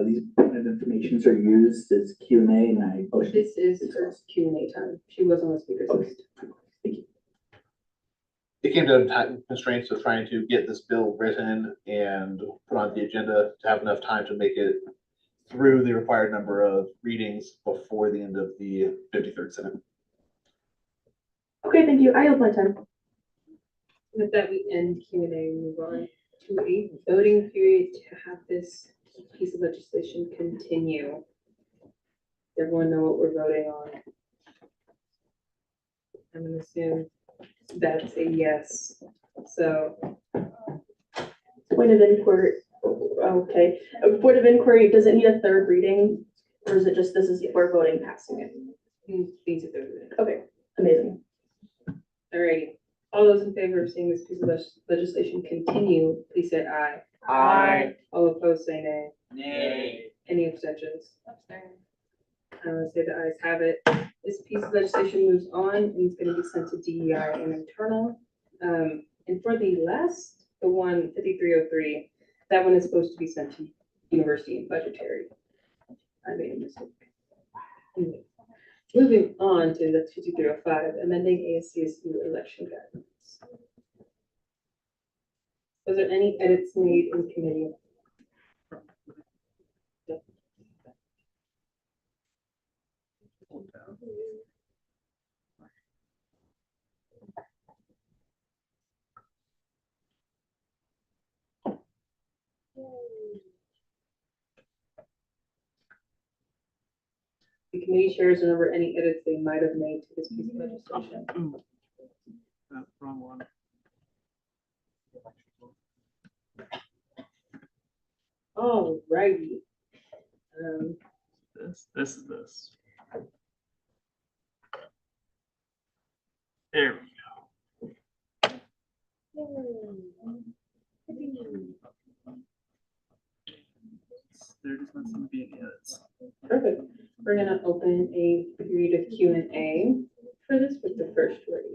these kind of informations are used as Q and A, and I. This is her Q&A time. She was on the speaker's list. It came down to time constraints of trying to get this bill written and put on the agenda to have enough time to make it through the required number of readings before the end of the 53rd Senate. okay, thank you. I yield my time. With that, we end Q&A and move on to a voting period to have this piece of legislation continue. Does everyone know what we're voting on? I'm gonna assume that's a yes. So Point of inquiry. Okay, a point of inquiry. Does it need a third reading, or is it just this is we're voting passing it? Needs a third reading. Okay, amazing. Alrighty. All those in favor of seeing this piece of legislation continue, please say aye. Aye. All opposed, say nay. Nay. Any abstentions? I will say the ayes have it. This piece of legislation moves on and is going to be sent to DEI and internal. And for the last, the one 5303, that one is supposed to be sent to university and budgetary. I made a mistake. Anyway. Moving on to the 5305, amending ASCSU election guidelines. Was there any edits made in committee? The committee chairs remember any edits they might have made to this piece of legislation. Wrong one. Alrighty. This is this. There we There does not seem to be any edits. Perfect. We're gonna open a period of Q&A for this with the first word.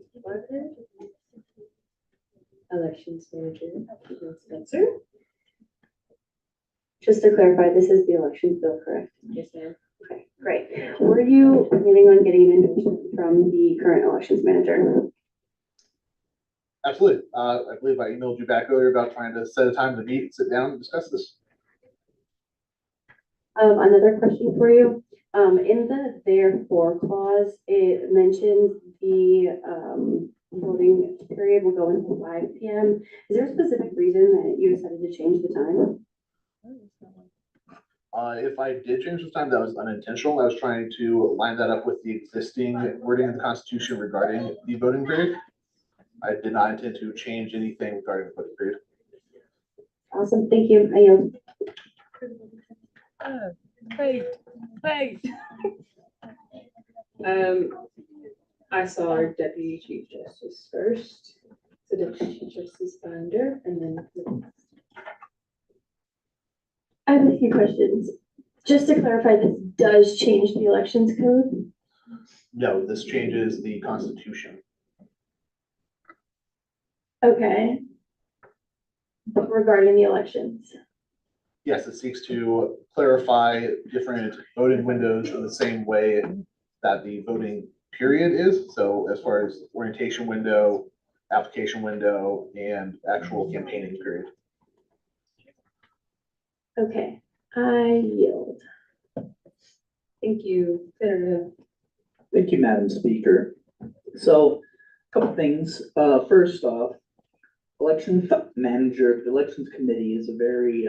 Elections manager, Spencer. Just to clarify, this is the elections bill, correct? Yes, ma'am. Okay, great. Were you planning on getting an endorsement from the current elections manager? Absolutely. I believe I emailed you back earlier about trying to set a time to meet, sit down and discuss this. Another question for you. In the therefore clause, it mentions the voting period will go until 5 p.m. Is there a specific reason that you decided to change the time? If I did change the time, that was unintentional. I was trying to line that up with the existing wording of the Constitution regarding the voting period. I did not intend to change anything regarding the voting period. Awesome, thank you. I yield. Wait. I saw our Deputy Chief Justice first, so Deputy Chief Justice Binder, and then. I have a few questions. Just to clarify, this does change the elections code? No, this changes the Constitution. Okay. But regarding the elections? Yes, it seeks to clarify different voting windows in the same way that the voting period is. So as far as orientation window, application window, and actual campaigning period. Okay, I yield. Thank you. Senator. Thank you, Madam Speaker. So, a couple things. First off, election manager, the elections committee is a very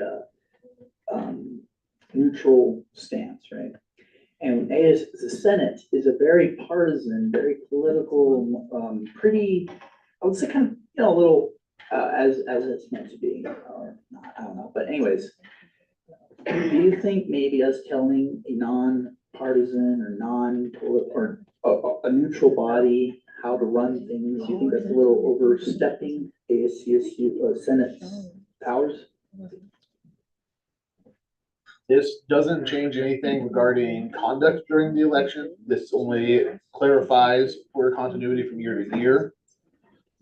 neutral stance, right? And as the Senate is a very partisan, very political, pretty, I would say kind of, a little, as it's meant to be, or not, I don't know, but anyways. Do you think maybe us telling a non-partisan or a neutral body how to run things, you think that's a little overstepping ASCSU Senate's powers? This doesn't change anything regarding conduct during the election. This only clarifies for continuity from year to year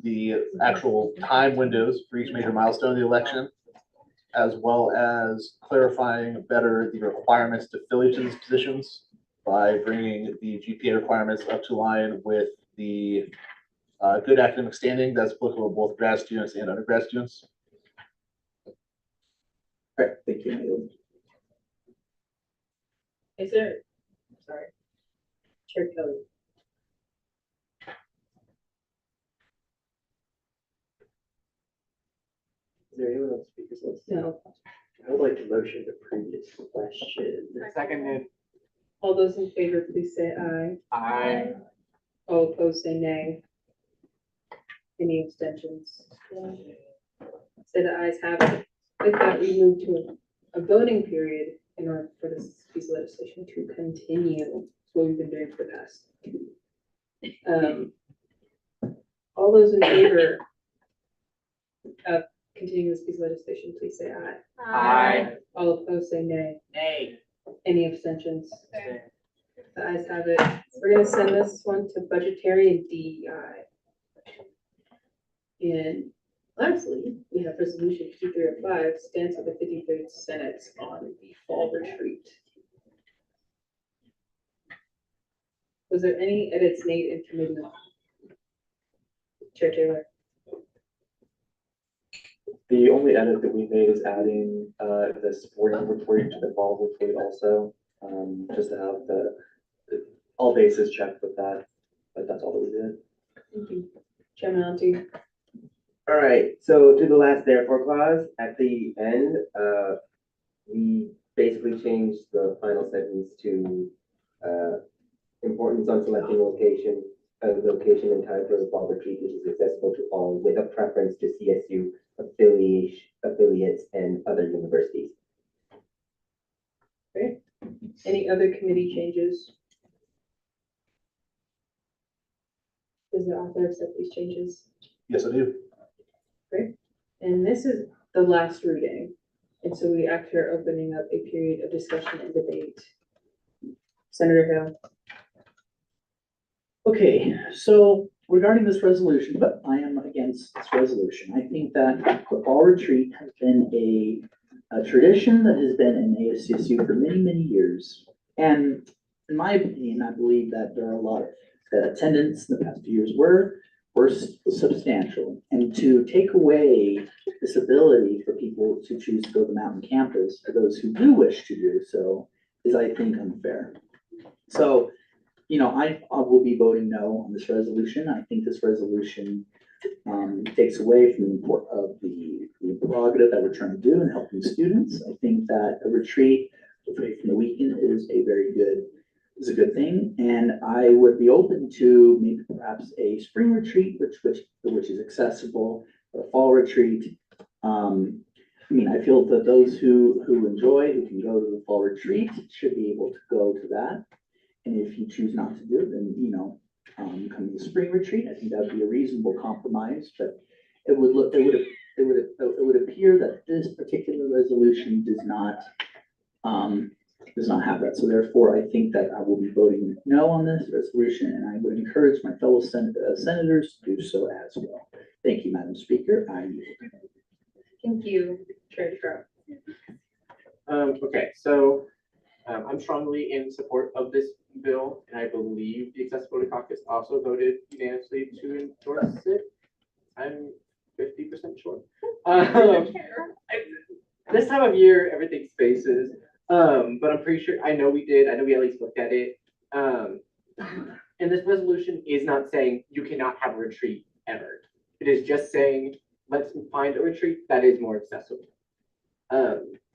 the actual time windows for each major milestone of the election, as well as clarifying better the requirements to fill each of these positions by bringing the GPA requirements up to line with the good academic standing that's applicable to both grad students and undergrad students. All right, thank you. Is there, sorry, Chair Kelly. Is there anyone on the speakers list? No. I would like to motion the previous question. Seconded. All those in favor, please say aye. Aye. All opposed, say nay. Any abstentions? Say the ayes have it. With that, we move to a voting period in order for this piece of legislation to continue. That's what we've been doing for the past 2. All those in favor of continuing this piece of legislation, please say aye. Aye. All opposed, say nay. Nay. Any abstentions? The ayes have it. We're gonna send this one to budgetary and DEI. And lastly, we have resolution 5305, stands with the 53rd Senate on the fall retreat. Was there any edits made in committee? Chair Taylor. The only edit that we made is adding, the sporting reporting to the fall report also, just to have all bases checked with that, but that's all that we did. Thank you. Chairman Auntie. All right, so to the last therefore clause at the end, we basically changed the final sentence to, importance on selecting location and time for the fall retreat, which is accessible to all with a preference to CSU affiliates and other universities. Okay. Any other committee changes? Does the author accept these changes? Yes, I do. Great. And this is the last reading. And so we actually are opening up a period of discussion and debate. Senator Hill. Okay, so regarding this resolution, but I am against this resolution. I think that the fall retreat has been a tradition that has been in ASCSU for many, many years. And in my opinion, I believe that there are a lot of, the attendance in the past few years were substantial. And to take away this ability for people to choose to go to the mountain campus, for those who do wish to do so, is, I think, unfair. So, you know, I will be voting no on this resolution. I think this resolution takes away from the import of the prerogative that we're trying to do in helping students. I think that a retreat away from the weekend is a good thing. And I would be open to maybe perhaps a spring retreat, which is accessible, a fall retreat. I mean, I feel that those who can go to the fall retreat should be able to go to that. And if you choose not to do it, then, you know, come to the spring retreat. I think that would be a reasonable compromise, but it would appear that this particular resolution does not have that. So therefore, I think that I will be voting no on this resolution, and I would encourage my fellow senators to do so as well. Thank you, Madam Speaker. Thank you, Treasurer. Okay, so I'm strongly in support of this bill, and I believe the Accessibility Caucus also voted unanimously to endorse it. I'm 50% sure. This time of year, everything spaces, but I'm pretty sure, I know we at least looked at it. And this resolution is not saying you cannot have a retreat ever. It is just saying, let's find a retreat that is more accessible.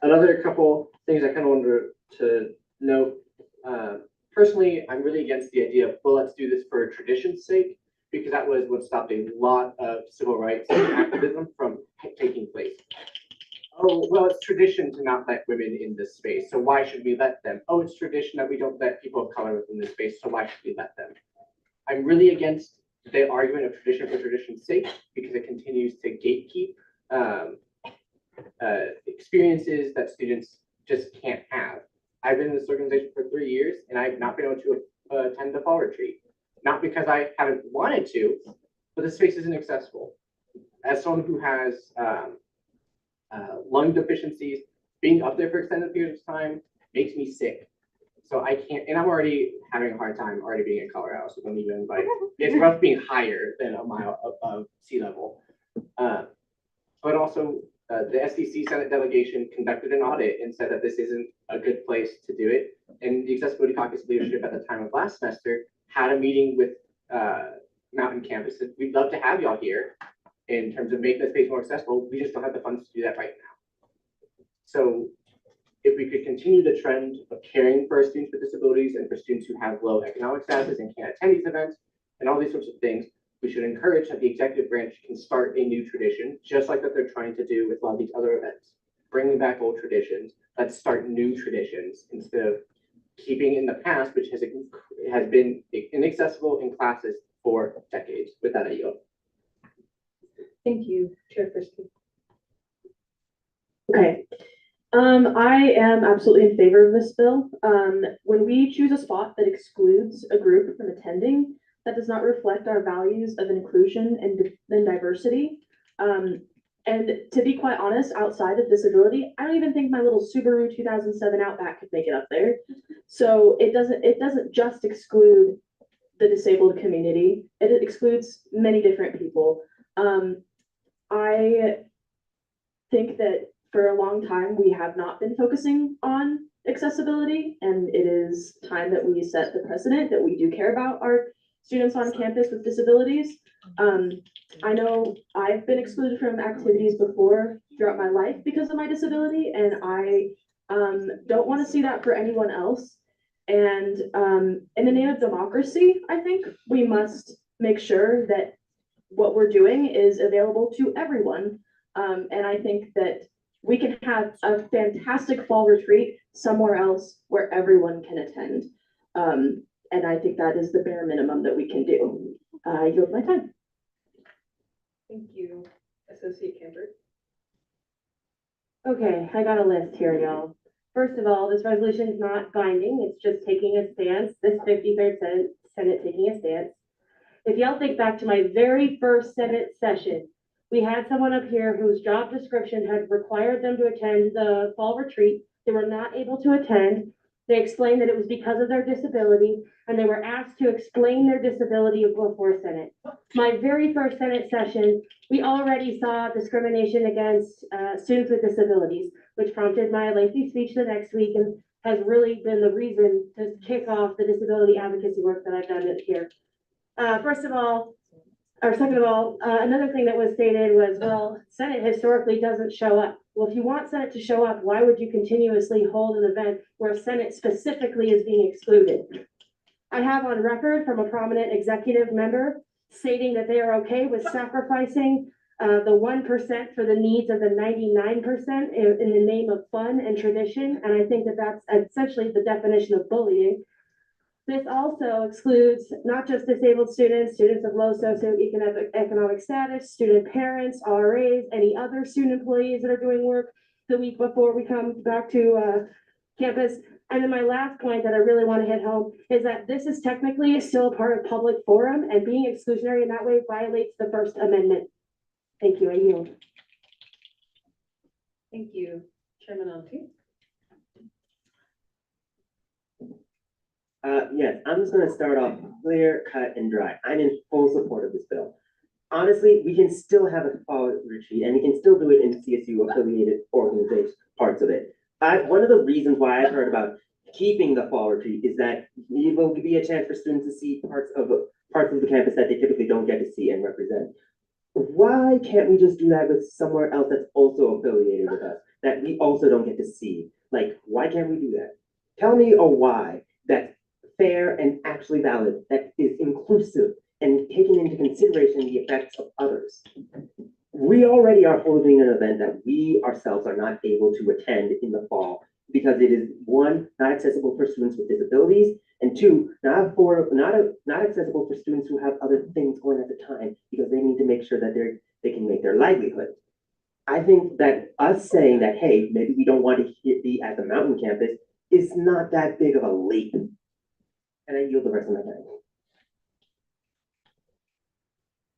Another couple things I kind of wanted to note. Personally, I'm really against the idea of, well, let's do this for tradition's sake, because that was what stopped a lot of civil rights activism from taking place. Oh, well, it's tradition to not let women in this space, so why should we let them? Oh, it's tradition that we don't let people of color within this space, so why should we let them? I'm really against the argument of tradition for tradition's sake, because it continues to gatekeep experiences that students just can't have. I've been in this organization for 3 years, and I've not been able to attend the fall retreat. Not because I haven't wanted to, but the space isn't accessible. As someone who has lung deficiencies, being up there for extended periods of time makes me sick. So I can't, and I'm already having a hard time already being in Colorado, so don't even like, it's rough being higher than a mile above sea level. But also, the SDC Senate delegation conducted an audit and said that this isn't a good place to do it. And the Accessibility Caucus leadership at the time of last semester had a meeting with Mountain Campus. We'd love to have y'all here in terms of making the space more accessible. We just don't have the funds to do that right now. So if we could continue the trend of caring for our students with disabilities and for students who have low economic status and can't attend these events and all these sorts of things, we should encourage that the executive branch can start a new tradition, just like that they're trying to do with a lot of these other events. Bringing back old traditions, let's start new traditions instead of keeping in the past, which has been inaccessible in classes for decades. With that, I yield. Thank you, Chair Frisky. Okay. I am absolutely in favor of this bill. When we choose a spot that excludes a group from attending, that does not reflect our values of inclusion and diversity. And to be quite honest, outside of disability, I don't even think my little Subaru 2007 Outback could make it up there. So it doesn't just exclude the disabled community. It excludes many different people. think that for a long time, we have not been focusing on accessibility, and it is time that we set the precedent that we do care about our students on campus with disabilities. I know I've been excluded from activities before throughout my life because of my disability, and I don't want to see that for anyone else. And in the name of democracy, I think we must make sure that what we're doing is available to everyone. And I think that we can have a fantastic fall retreat somewhere else where everyone can attend. And I think that is the bare minimum that we can do. I yield my time. Thank you, Associate Camper. Okay, I got a list here, y'all. First of all, this resolution is not binding, it's just taking a stance, this 53rd Senate taking a stance. If y'all think back to my very first Senate session, we had someone up here whose job description had required them to attend the fall retreat. They were not able to attend. They explained that it was because of their disability, and they were asked to explain their disability before Senate. My very first Senate session, we already saw discrimination against students with disabilities, which prompted my lengthy speech the next week and has really been the reason to kick off the disability advocacy work that I've done here. Second of all, another thing that was stated was, well, Senate historically doesn't show up. Well, if you want Senate to show up, why would you continuously hold an event where Senate specifically is being excluded? I have on record from a prominent executive member stating that they are okay with sacrificing the 1% for the needs of the 99% in the name of fun and tradition. And I think that that's essentially the definition of bullying. This also excludes not just disabled students, students of low socioeconomic status, student parents, RAs, any other student employees that are doing work the week before we come back to campus. And then my last point that I really want to hit home is that this is technically still a part of public forum, and being exclusionary in that way violates the First Amendment. Thank you, I yield. Thank you, Chairman Auntie. Yes, I'm just gonna start off clear, cut, and dry. I'm in full support of this bill. Honestly, we can still have a fall retreat, and we can still do it in CSU affiliated organizations, parts of it. One of the reasons why I've heard about keeping the fall retreat is that it will be a chance for students to see parts of the campus that they typically don't get to see and represent. Why can't we just do that with somewhere else that's also affiliated with us, that we also don't get to see? Like, why can't we do that? Tell me a why that's fair and actually valid, that is inclusive and taking into consideration the effects of others. We already are holding an event that we ourselves are not able to attend in the fall because it is, one, not accessible for students with disabilities, and two, not accessible for students who have other things going at the time because they need to make sure that they can make their livelihood. I think that us saying that, hey, maybe we don't want to be at the mountain campus is not that big of a leap. And I yield the rest of my time.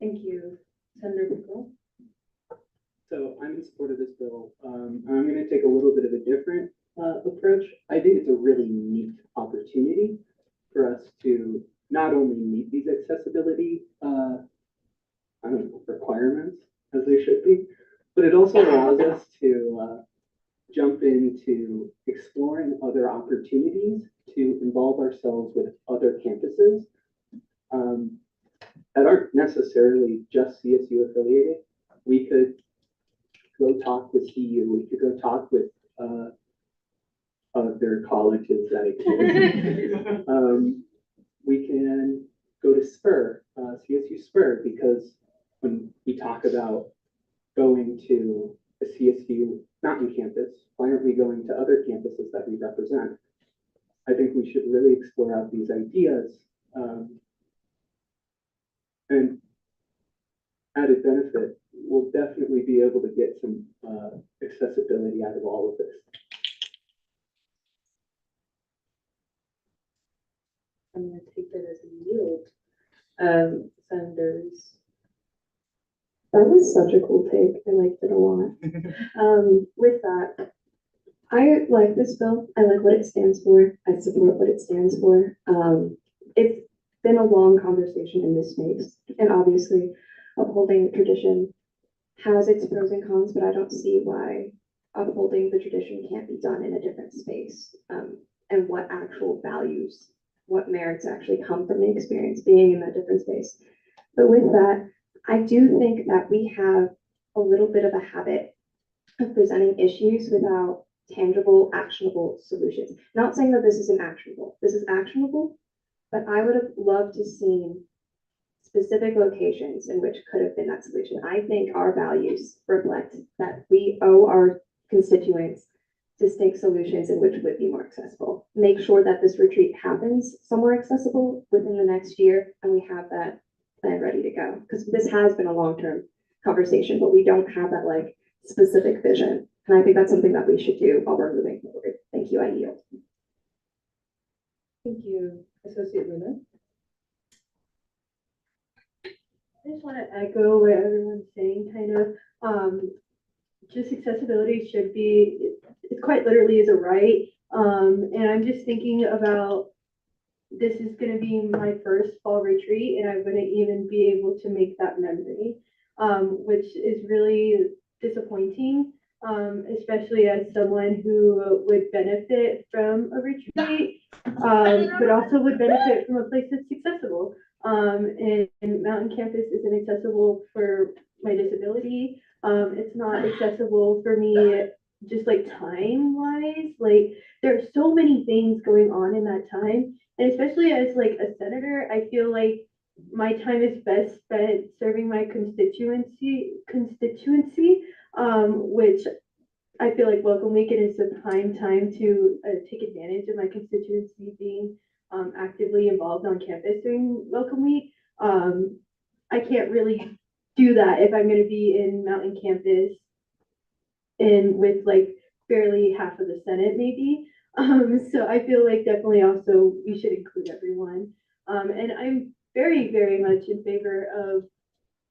Thank you, Senator Pickle. So I'm in support of this bill. I'm going to take a little bit of a different approach. I think it's a really neat opportunity for us to not only meet these accessibility requirements as they should be, but it also allows us to jump into exploring other opportunities to involve ourselves with other campuses that aren't necessarily just CSU affiliated. We could go talk with CU, we could go talk with other colleges that exist. We can go to SPUR, CSU SPUR, because when we talk about going to a CSU Mountain campus, why aren't we going to other campuses that we represent? I think we should really explore out these ideas. And added benefit, we'll definitely be able to get some accessibility out of all of this. I'm gonna take that as a yield. Senators. That was such a cool take. I liked it a lot. With that, I like this bill. I like what it stands for. I support what it stands for. It's been a long conversation in this space, and obviously upholding tradition has its pros and cons, but I don't see why upholding the tradition can't be done in a different space. And what actual values, what merits actually come from the experience being in that different space. But with that, I do think that we have a little bit of a habit of presenting issues without tangible, actionable solutions. Not saying that this isn't actionable. This is actionable, but I would have loved to seen specific locations in which could have been that solution. I think our values reflect that we owe our constituents distinct solutions in which would be more accessible. Make sure that this retreat happens somewhere accessible within the next year, and we have that plan ready to go. Because this has been a long-term conversation, but we don't have that like specific vision. And I think that's something that we should do while we're moving forward. Thank you, I yield. Thank you, Associate Luna. I just want to echo what everyone's saying, kind of. Just accessibility should be, it quite literally is a right. And I'm just thinking about, this is going to be my first fall retreat, and I wouldn't even be able to make that memory, which is really disappointing, especially as someone who would benefit from a retreat, but also would benefit from a place that's accessible. And Mountain Campus isn't accessible for my disability. It's not accessible for me just like time wise. Like there are so many things going on in that time. And especially as like a senator, I feel like my time is best spent serving my constituency, which I feel like Welcome Weekend is the prime time to take advantage of my constituency being actively involved on campus during Welcome Week. I can't really do that if I'm going to be in Mountain Campus and with like barely half of the Senate maybe. So I feel like definitely also we should include everyone. And I'm very, very much in favor of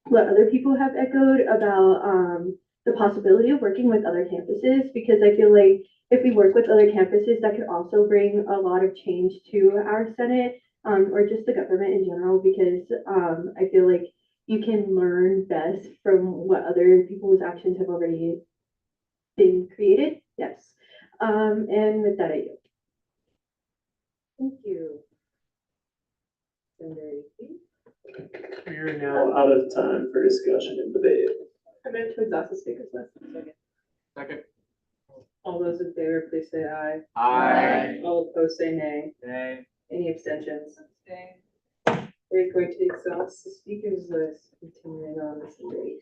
what other people have echoed about the possibility of working with other campuses, because I feel like if we work with other campuses, that could also bring a lot of change to our Senate or just the government in general, because I feel like you can learn best from what other people's actions have already been created. Yes. And with that, I yield. Thank you. We are now out of time for discussion and debate. I'm going to exhaust the speakers list. Second. All those in favor, please say aye. Aye. All opposed, say nay. Nay. Any abstentions? We're going to exhaust the speakers list, continuing on this debate.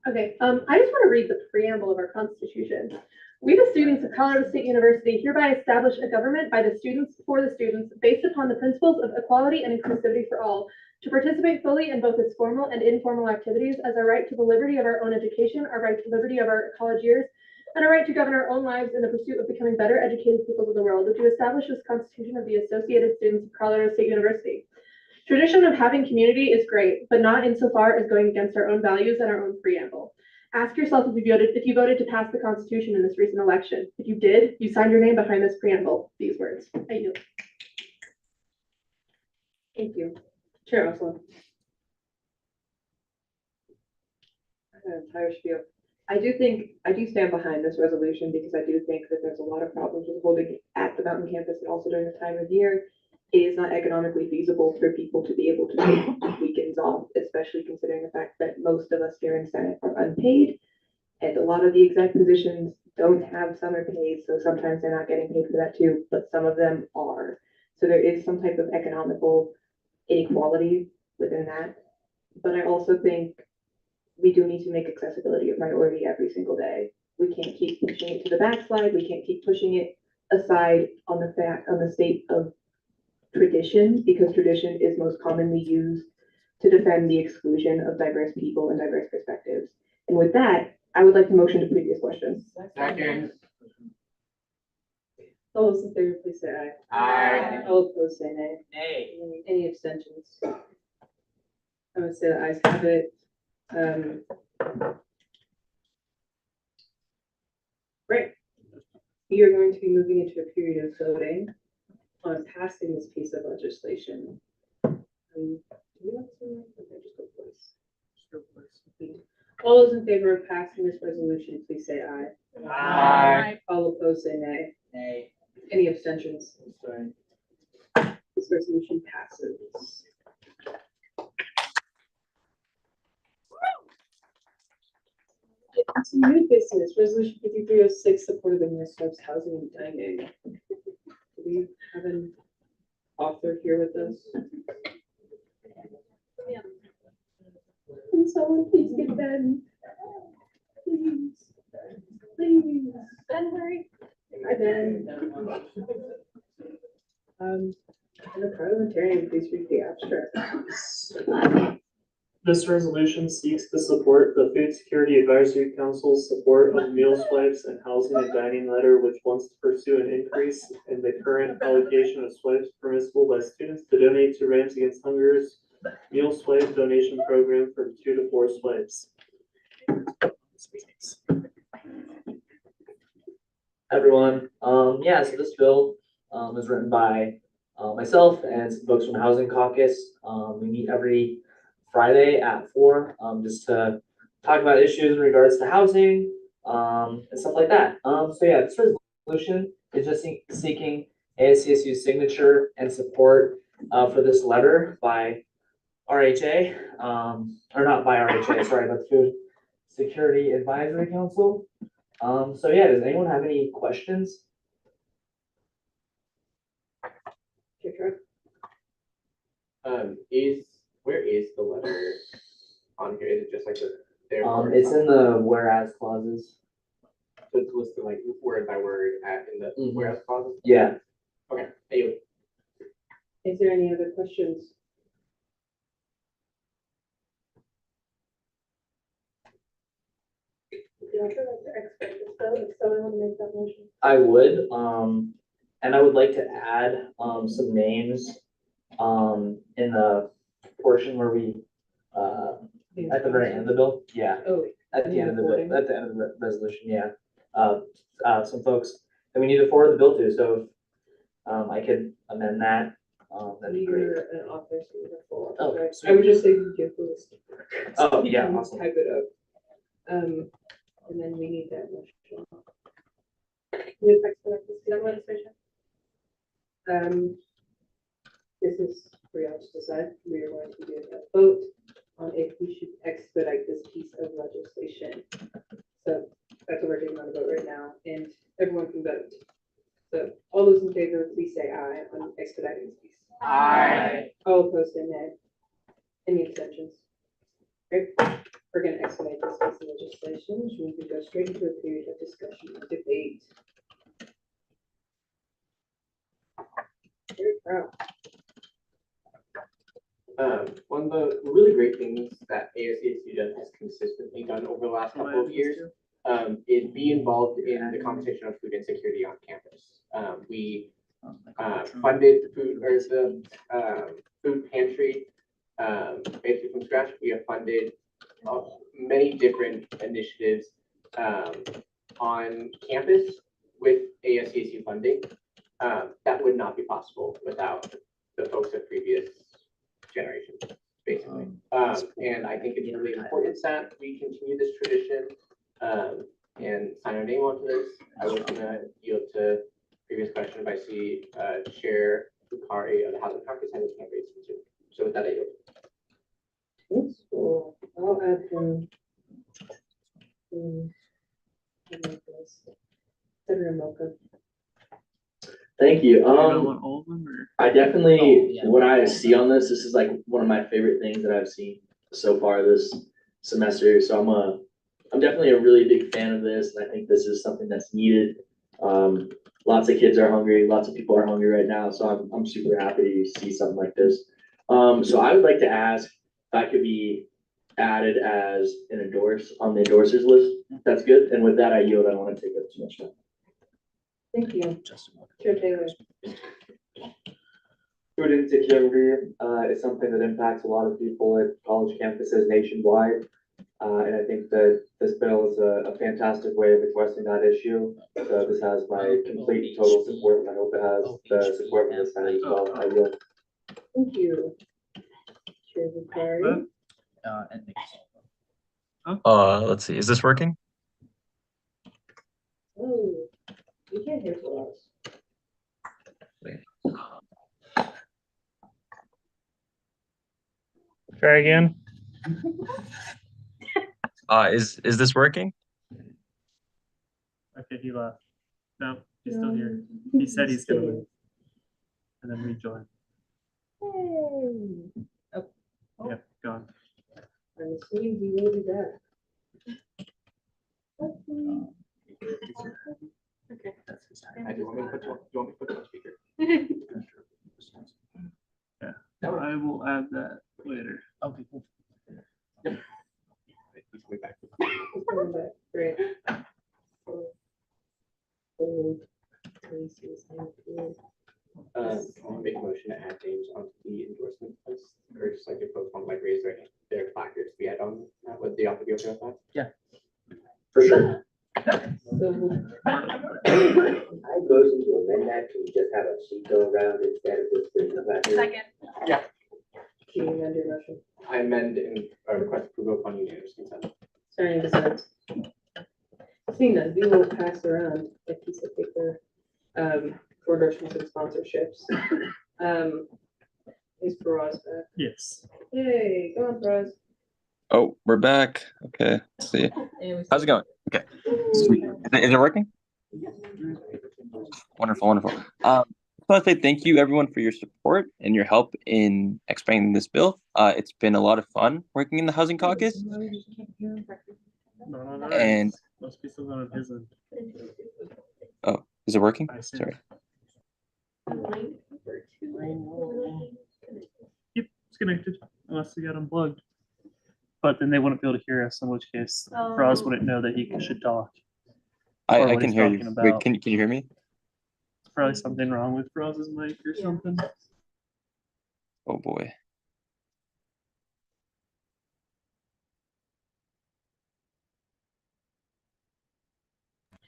Okay, I just want to read the preamble of our Constitution. We, the students of Colorado State University, hereby establish a government by the students, for the students, based upon the principles of equality and inclusivity for all, to participate fully in both its formal and informal activities as our right to the liberty of our own education, our right to liberty of our college years, and our right to govern our own lives in the pursuit of becoming better educated peoples of the world, to establish this Constitution of the Associated Students of Colorado State University. Tradition of having community is great, but not insofar as going against our own values and our own preamble. Ask yourself if you voted to pass the Constitution in this recent election. If you did, you signed your name behind this preamble. These words. I yield. Thank you. Chair Oslo. Entire spiel. I do stand behind this resolution because I do think that there's a lot of problems with holding it at the mountain campus and also during the time of year. It is not economically feasible for people to be able to take weekends off, especially considering the fact that most of us here in Senate are unpaid. And a lot of the exec positions don't have summer paid, so sometimes they're not getting paid for that too, but some of them are. So there is some type of economical inequality within that. But I also think we do need to make accessibility a priority every single day. We can't keep pushing it to the backslide. We can't keep pushing it aside on the state of tradition, because tradition is most commonly used to defend the exclusion of diverse people and diverse perspectives. And with that, I would like to motion to previous questions. Second. All those in favor, please say aye. Aye. All opposed, say nay. Nay. Any abstentions? I'm gonna say the ayes have it. Great. We are going to be moving into a period of voting on passing this piece of legislation. Do we have to, okay, just go voice. All those in favor of passing this resolution, please say aye. Aye. All opposed, say nay. Nay. Any abstentions? This resolution passes. Some new business, resolution 5306, support of the Minnesota's housing and dining. Do we have an author here with us? Can someone please get Ben? Please. Please. Ben, hurry. Hi, Ben. And the parliamentarian, please read the abstract. This resolution seeks to support the Food Security Advisory Council's support of meal swipes and housing and dining letter, which wants to pursue an increase in the current allocation of swipes permissible by students to donate to Rams Against Hunger's meal swipe donation program from 2 to 4 swipes. Everyone, yeah, so this bill, was written by, myself and some folks from the Housing Caucus. We meet every Friday at 4, just to talk about issues in regards to housing, and stuff like that. So yeah, this resolution is just seeking ASCSU's signature and support, for this letter by RHA, or not by RHA, sorry, but Food Security Advisory Council. So yeah, does anyone have any questions? Where is the letter on here? Is it just like there? It's in the whereas clauses. So it's listed like word by word in the whereas clauses? Yeah. Okay, anyway. Is there any other questions? I would, and I would like to add, some names, in the portion where we, at the very end of the bill, yeah, Oh, at the end of the bill, at the end of the resolution, yeah. Some folks that we need to forward the bill to, so, I could amend that, that'd be great. you're an author, so you're full. Oh, Right. sweet. I would just say you give the list. Oh, You yeah, can awesome. Type it up. And then we need that motion. New text for this legislation. This is for y'all to decide. We are going to do a vote on if we should expedite this piece of legislation. So that's what we're doing on the vote right now, and everyone can vote. So all those in favor, please say aye on expediting this piece. Aye. All opposed, say nay. Any abstentions? Great. We're gonna expedite this piece of legislation, which means we go straight into a period of discussion and debate. Very proud. One of the really great things that ASCSU has consistently done over the last couple of years is be involved in the conversation of food insecurity on campus. We funded the food pantry, basically from scratch. We have funded many different initiatives on campus with ASCSU funding. That would not be possible without the folks at previous generations, basically. And I think it's really important that we continue this tradition and sign our name onto this. I was gonna yield to previous question if I see Chair Bukari of the Housing Caucus and his hand raised too. So with that, I yield. Yes, well, I'll add him. Senator Mocha. Thank you. I definitely, what I see on this is like one of my favorite things that I've seen so far this semester. So I'm definitely a really big fan of this, and I think this is something that's needed. Lots of kids are hungry, lots of people are hungry right now, so I'm super happy to see something like this. So I would like to ask if I could be added as an on the endorsers list. That's good. And with that, I yield. I don't want to take up too much time. Thank you. Chair Taylor. Food insecurity is something that impacts a lot of people at college campuses nationwide. And I think that this bill is a fantastic way of addressing that issue. So this has my complete and total support, and I hope it has the support from the Senate as well. I yield. Thank you. Chair Bukari. Let's see, is this working? Oh, you can't hear for us. Try again. Is this working? Okay, he left. No, he's still here. He said he's gonna leave. And then rejoin. Yay. Oh, Yeah, gone. I'm assuming he will be back. Okay. I do want me to put you, do you want me to put you on speaker? Yeah, I will add that later. Okay, cool. Yep. He's coming back. He's coming back. Great. I want to make a motion to add names onto the endorsement list, or just like if folks want to like raise their placards to be added on, would they also be okay with that? Yeah. For sure. I motion to amend that to just have a sheet go around instead of just bringing it back. Second. Yeah. Can you amend your motion? I amend and request approval upon unanimous consent. Sorry, dissent. Seeing none, we will pass around a piece of paper for endorsements and sponsorships. Is Faraz back? Yes. Yay, go on, Faraz. Oh, we're back. Okay, let's see. How's it going? Okay. Sweet. Is it working? Wonderful, wonderful. I want to say thank you everyone for your support and your help in explaining this bill. It's been a lot of fun working in the Housing Caucus. And must be something on his end. oh, is it working? Sorry. Yep, it's connected unless they got unplugged. But then they wouldn't be able to hear us, in which case Froz wouldn't know that he should talk. Or I what can he's hear you. talking Wait, about. can you hear me? There's probably something wrong with Froz's mic or something. Oh boy.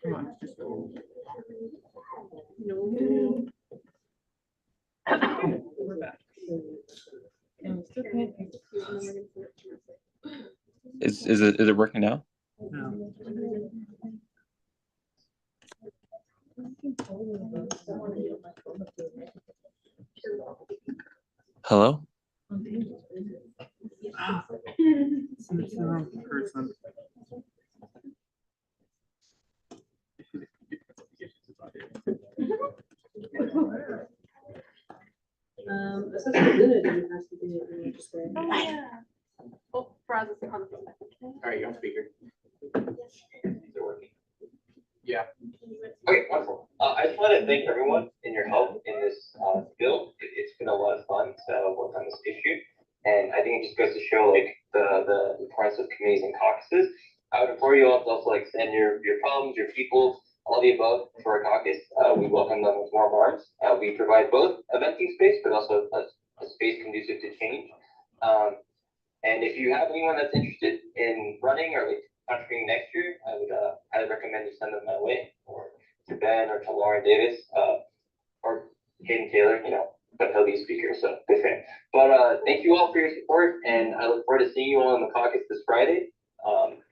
Come on. We're back. And we still can't hear. Is it working now? No. Hello? It's the wrong person. Assessor Luna didn't have something that we need to say. Oh, yeah. Oh, Faraz is on the phone. All right, you're on speaker. Is it working? Yeah. Okay, wonderful. I just want to thank everyone in your help in this bill. It's been a lot of fun to work on this issue. And I think it just goes to show like the importance of committees and caucuses. I would implore you all to also like send your problems, your people, all the above for a caucus. We welcome them with warm arms. We provide both a venting space, but also a space conducive to change. And if you have anyone that's interested in running or like contributing next year, I would highly recommend you send them my way, or to Ben or to Lauren Davis, or Hayden Taylor, but he'll be a speaker, so good for him. But thank you all for your support, and I look forward to seeing you all in the caucus this Friday.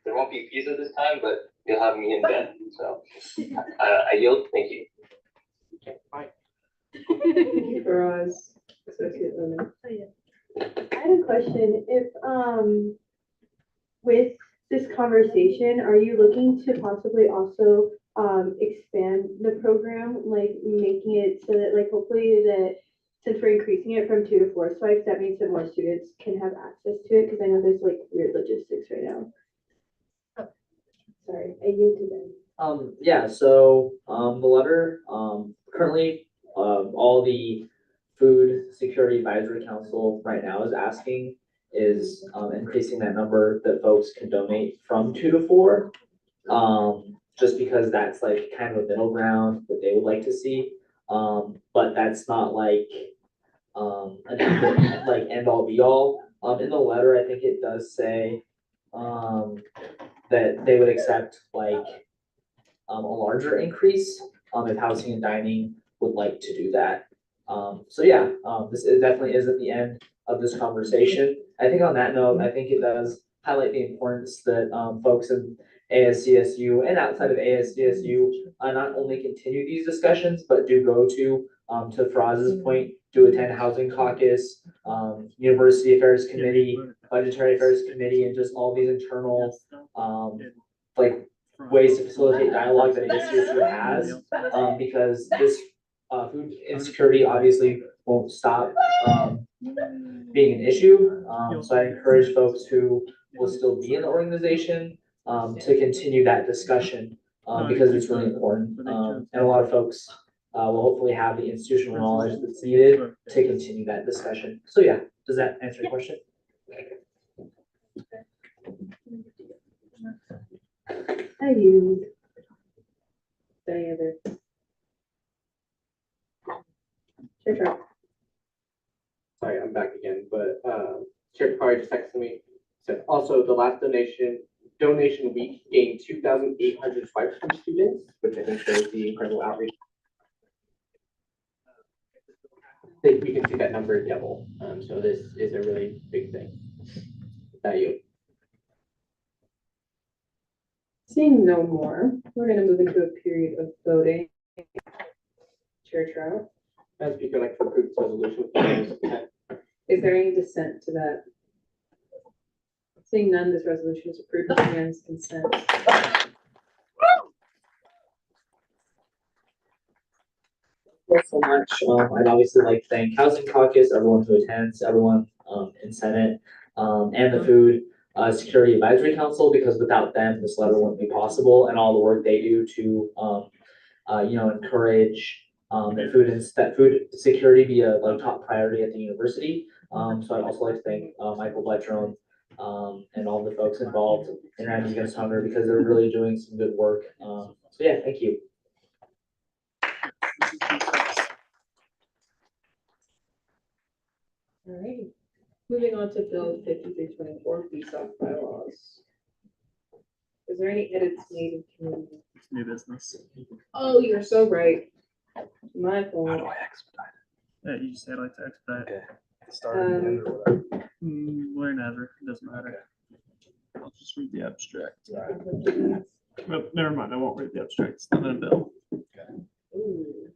There won't be pizza this time, but you'll have me and Ben. So I yield. Thank you. Okay, bye. Faraz, Associate Luna. I had a question. If, with this conversation, are you looking to possibly also, expand the program, like making it so that like hopefully that since we're increasing it from 2 to 4 swipes, that means that more students can have access to it? Cause I know there's like weird logistics right now. Oh, sorry, I yield to them. Yeah, so, the letter, currently, all the Food Security Advisory Council right now is asking is, increasing that number that folks can donate from 2 to 4. Just because that's like kind of a middle ground that they would like to see. But that's not like, like end all be all. In the letter, I think it does say, that they would accept like, a larger increase, if housing and dining would like to do that. So yeah, this definitely is at the end of this conversation. I think on that note, I think it does highlight the importance that, folks in ASCSU and outside of ASCSU, not only continue these discussions, but do go to Faraz's point, do attend Housing Caucus, University Affairs Committee, Budgetary Affairs Committee, and just all these internal, like, ways to facilitate dialogue that ASCSU has, because this, food insecurity obviously won't stop, being an issue. So I encourage folks who will still be in the organization, to continue that discussion, because it's really important. And a lot of folks, will hopefully have the institutional knowledge that's needed to continue that discussion. So yeah, does that answer your question? Hi, you. Any other? Sure. Sorry, I'm back again, but Chair Carr just texted me, said also the last donation week gained 2,800 swipes from students, which I think shows the incredible outreach. I think we can see that number double. So this is a really big thing. That you. Seeing no more, we're gonna move into a period of voting. Chair Trout, Madam Speaker, I'd like to approve this resolution with unanimous consent. is there any dissent to that? Seeing none, this resolution is approved with unanimous consent. Thanks so much. I'd obviously like to thank Housing Caucus, everyone who attends, everyone, in Senate, and the Food Security Advisory Council, because without them, this letter wouldn't be possible, and all the work they do to, encourage, that food security be a top priority at the university. So I'd also like to thank, Michael Bletron, and all the folks involved in Rams Against Hunger, because they're really doing some good work. So yeah, thank you. All right, moving on to Bill 5324, BSOP bylaws. Is there any edits made in committee? New business. Oh, you're so right. My fault. How do I expedite it? Yeah, you just say like to expedite. Okay. Whenever, it doesn't matter. I'll just read the abstract. Well, never mind, I won't read the abstract. It's not a bill. Ooh.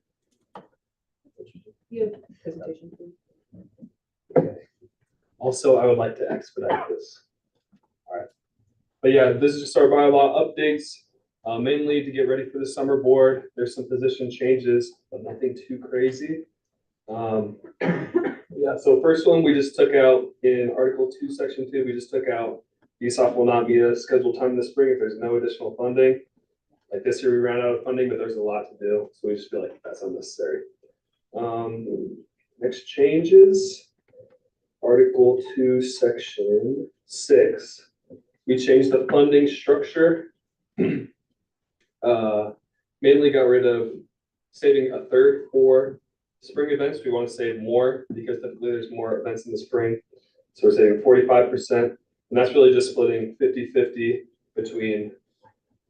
You have presentation, please. Also, I would like to expedite this. All right. But yeah, this is just our bylaw updates, mainly to get ready for the summer board. There's some position changes, but nothing too crazy. Yeah, so first one, we just took out in Article 2, Section 2, we just took out ESOP will not be a scheduled time in the spring if there's no additional funding. Like this year, we ran out of funding, but there's a lot to do. So we just feel like that's unnecessary. Next changes, Article 2, Section 6. We changed the funding structure. Mainly got rid of saving a third for spring events. We want to save more because typically there's more events in the spring. So we're saving 45%. And that's really just splitting 50-50 between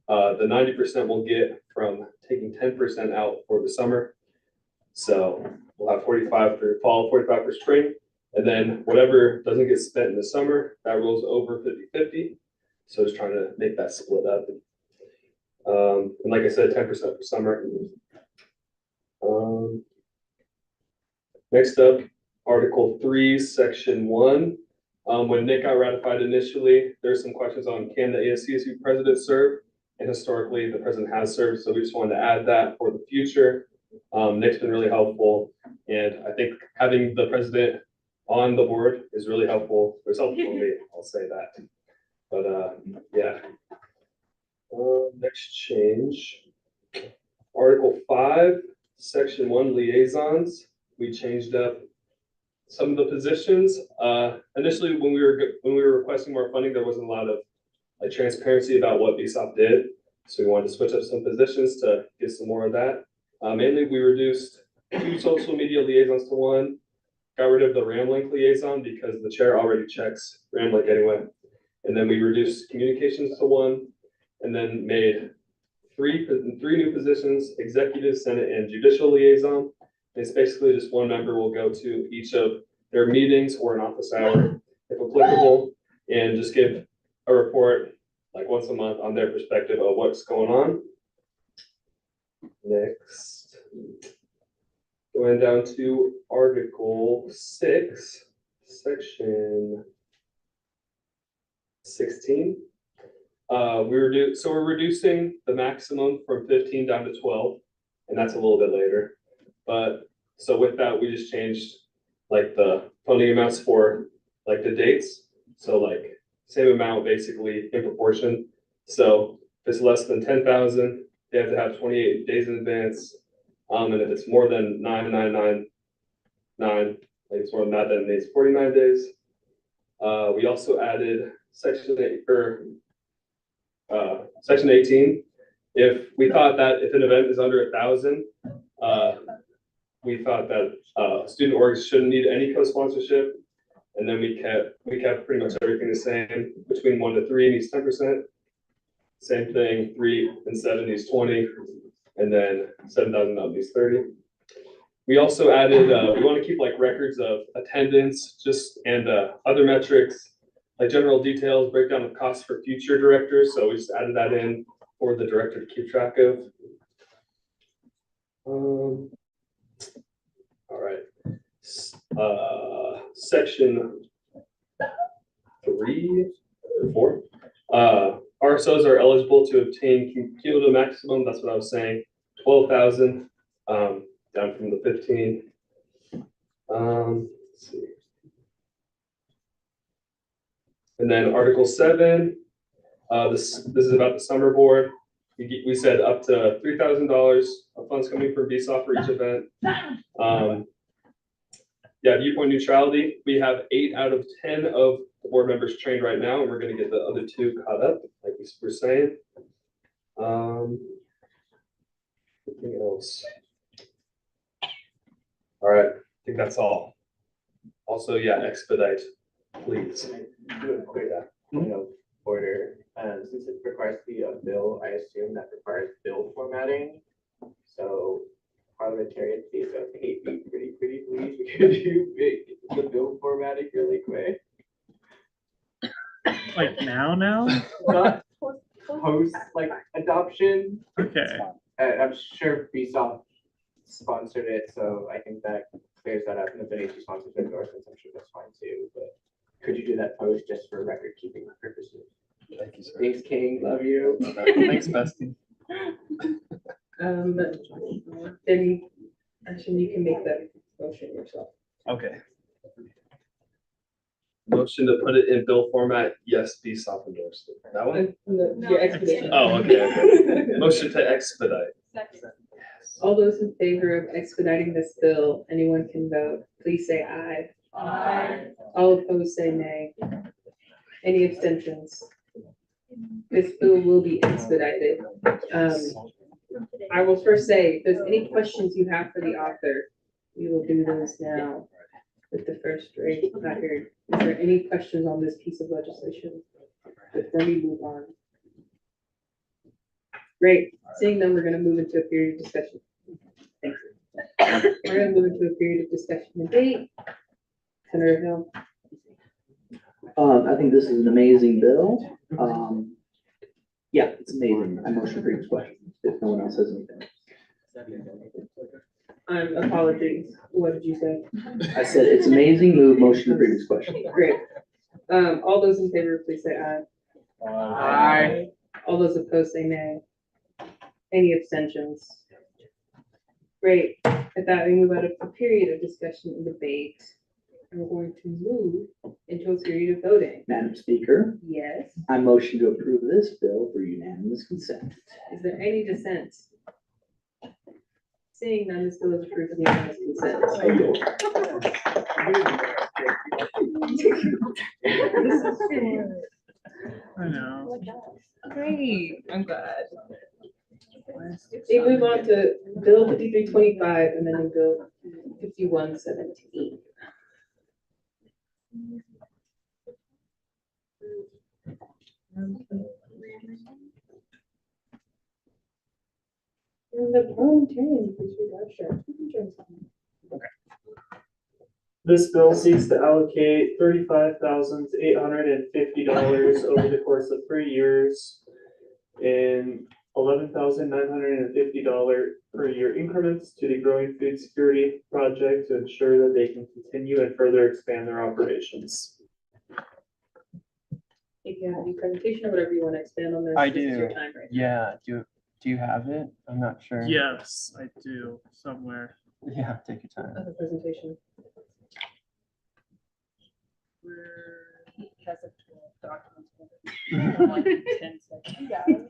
the 90% we'll get from taking 10% out for the summer. So we'll have 45 for fall, 45 for spring. And then whatever doesn't get spent in the summer, that rolls over 50-50. So just trying to make that split up. And like I said, 10% for summer. Next up, Article 3, Section 1. When Nick got ratified initially, there's some questions on can the ASCSU president serve? And historically, the president has served, so we just wanted to add that for the future. Nick's been really helpful, and I think having the president on the board is really helpful. It's helpful for me, I'll say that. But yeah. Next change. Article 5, Section 1, liaisons. We changed up some of the positions. Initially, when we were requesting more funding, there wasn't a lot of transparency about what BSOP did. So we wanted to switch up some positions to get some more of that. Mainly, we reduced 2 social media liaisons to 1. Got rid of the Ramlink liaison because the chair already checks Ramlink anyway. And then we reduced communications to 1, and then made three new positions: executive, senate, and judicial liaison. It's basically just one member will go to each of their meetings or an office hour, if applicable, and just give a report like once a month on their perspective of what's going on. Next, going down to Article 6, Section 16. We're reducing the maximum from 15 down to 12, and that's a little bit later. But so with that, we just changed like the funding amounts for like the dates. So like same amount basically in proportion. So if it's less than 10,000, they have to have 28 days in advance. And if it's more than 9,999, like it's more than that, then it's 49 days. We also added section 18. If we thought that if an event is under 1,000, we thought that student orgs shouldn't need any co-sponsorship. And then we kept pretty much everything the same. Between 1 to 3 needs 10%. Same thing, 3 and 7 needs 20, and then 7,000 up needs 30. We also added, we want to keep like records of attendance, and other metrics, like general details, breakdown of costs for future directors. So we just added that in for the director to keep track of. All right. Section 3 or 4. RSOs are eligible to obtain cumulative maximum. That's what I was saying. 12,000 down from the 15. Let's see. And then Article 7. This is about the summer board. We said up to $3,000 of funds coming from VSOP for each event. Yeah, viewpoint neutrality. We have 8 out of 10 of the board members trained right now, and we're going to get the other 2 caught up, like we were saying. Anything else? All right, I think that's all. Also, yeah, expedite, please. Do a quick point of order. Since it requires to be a bill, I assume that requires bill formatting. So parliamentarian, please don't hate me pretty, please. We could do the bill formatting really quick. Like now? Not post like adoption. Okay. I'm sure BSOP sponsored it, so I think that clears that up. And if NHG sponsors endorsements, I'm sure that's fine too. But could you do that post just for record keeping purposes? Thank you, sir. Thanks, King. Love you. Thanks, Bestie. Then actually you can make that motion yourself. Okay. Motion to put it in bill format. Yes, BSOP endorsed it. That one? Your expedition. Oh, okay. Motion to expedite. All those in favor of expediting this bill, anyone can vote. Please say aye. Aye. All opposed say nay. Any abstentions? This bill will be expedited. I will first say, if there's any questions you have for the author, we will do those now with the first record. Is there any questions on this piece of legislation before we move on? Great. Seeing none, we're going to move into a period of discussion. Thank you. We're going to move into a period of discussion and debate. Senator Hill. I think this is an amazing bill. Yeah, it's amazing. I motion previous question if no one else has anything. Apologies. What did you say? I said it's amazing. Move motion to previous question. Great. All those in favor, please say aye. Aye. All those opposed say nay. Any abstentions? Great. With that, we move out of a period of discussion and debate. And we're going to move into a period of voting. Madam Speaker, Yes. I motion to approve this bill for unanimous consent. Is there any dissent? Seeing none, this bill is approved with unanimous consent. I know. Great. I'm glad. We move on to Bill 5325 and then Bill 5117. And the parliamentarian is your sure. Okay. This bill seeks to allocate $35,850 over the course of 3 years in $11,950 per year increments to the Growing Food Security Project to ensure that they can continue and further expand their operations. If you have any presentation or whatever you want to expand on this. I this is your do. time right now. Yeah, do you have it? I'm not sure. Yes, I do, somewhere. Yeah, take your time. Other presentation. Has a document. Like 10 seconds. Yeah. Do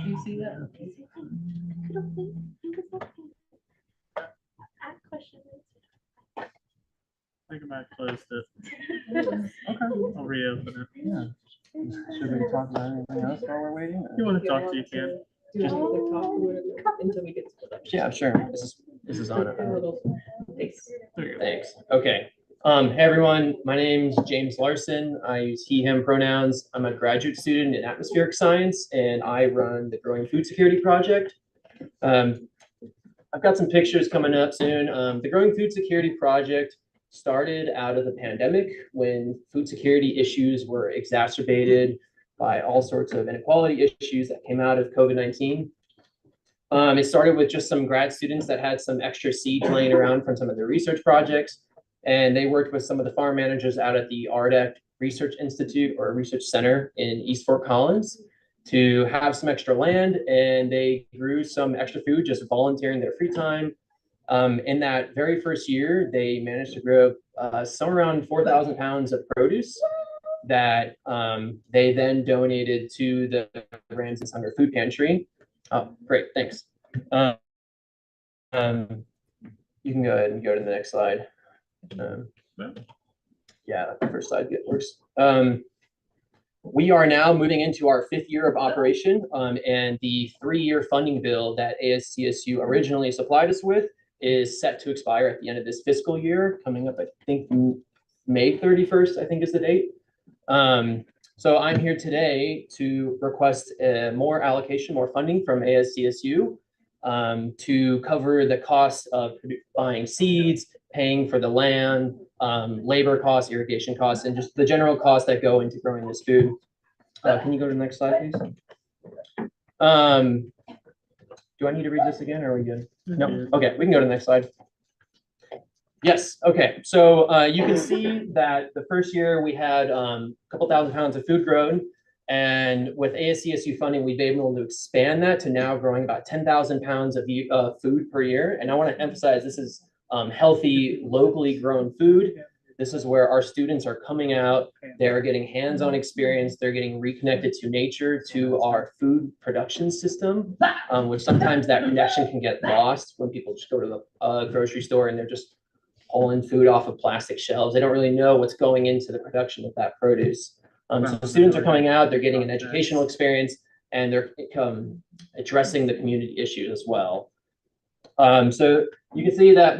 you see that? I think I might have closed it. Okay, I'll reopen it. Yeah. Should we talk about anything else while we're waiting? You want to talk to, you can. Do you want to talk or whatever until we get to the. Yeah, sure. This is on. Thanks. Thanks. Okay. Hey everyone, my name's James Larson. I use he, him pronouns. I'm a graduate student in atmospheric science and I run the Growing Food Security Project. I've got some pictures coming up soon. The Growing Food Security Project started out of the pandemic when food security issues were exacerbated by all sorts of inequality issues that came out of COVID-19. It started with just some grad students that had some extra seeds laying around from some of their research projects. And they worked with some of the farm managers out at the RDEC Research Institute or Research Center in East Fort Collins to have some extra land. And they grew some extra food, just volunteering their free time. In that very first year, they managed to grow somewhere around 4,000 pounds of produce that they then donated to the Ramsey's Hunger Food Pantry. Oh, great, thanks. You can go ahead and go to the next slide. Yeah, the first slide works. We are now moving into our 5th year of operation, and the 3-year funding bill that ASCSU originally supplied us with is set to expire at the end of this fiscal year, coming up, I think, May 31st, I think is the date. So I'm here today to request more allocation, more funding from ASCSU to cover the cost of buying seeds, paying for the land, labor costs, irrigation costs, and just the general costs that go into growing this food. Can you go to the next slide, please? Do I need to read this again, or are we good? No, okay, we can go to the next slide. Yes, okay, so you can see that the first year we had a couple thousand pounds of food grown, and with ASCSU funding, we've been able to expand that to now growing about 10,000 pounds of food per year. And I want to emphasize this is healthy, locally grown food. This is where our students are coming out, they're getting hands-on experience, they're getting reconnected to nature, to our food production system, which sometimes that connection can get lost when people just go to the grocery store and they're just pulling food off of plastic shelves. They don't really know what's going into the production of that produce. So the students are coming out, they're getting an educational experience, and they're addressing the community issues as well. So you can see that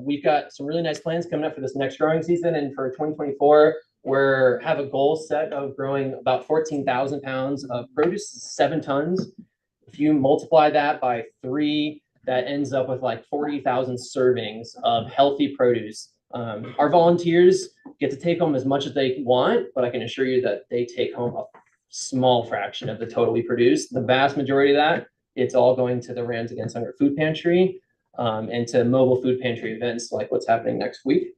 we've got some really nice plans coming up for this next growing season, and for 2024, we have a goal set of growing about 14,000 pounds of produce, 7 tons. If you multiply that by 3, that ends up with like 40,000 servings of healthy produce. Our volunteers get to take home as much as they want, but I can assure you that they take home a small fraction of the total we produce. The vast majority of that, it's all going to the Rams Against Hunger Food Pantry and to mobile food pantry events like what's happening next week.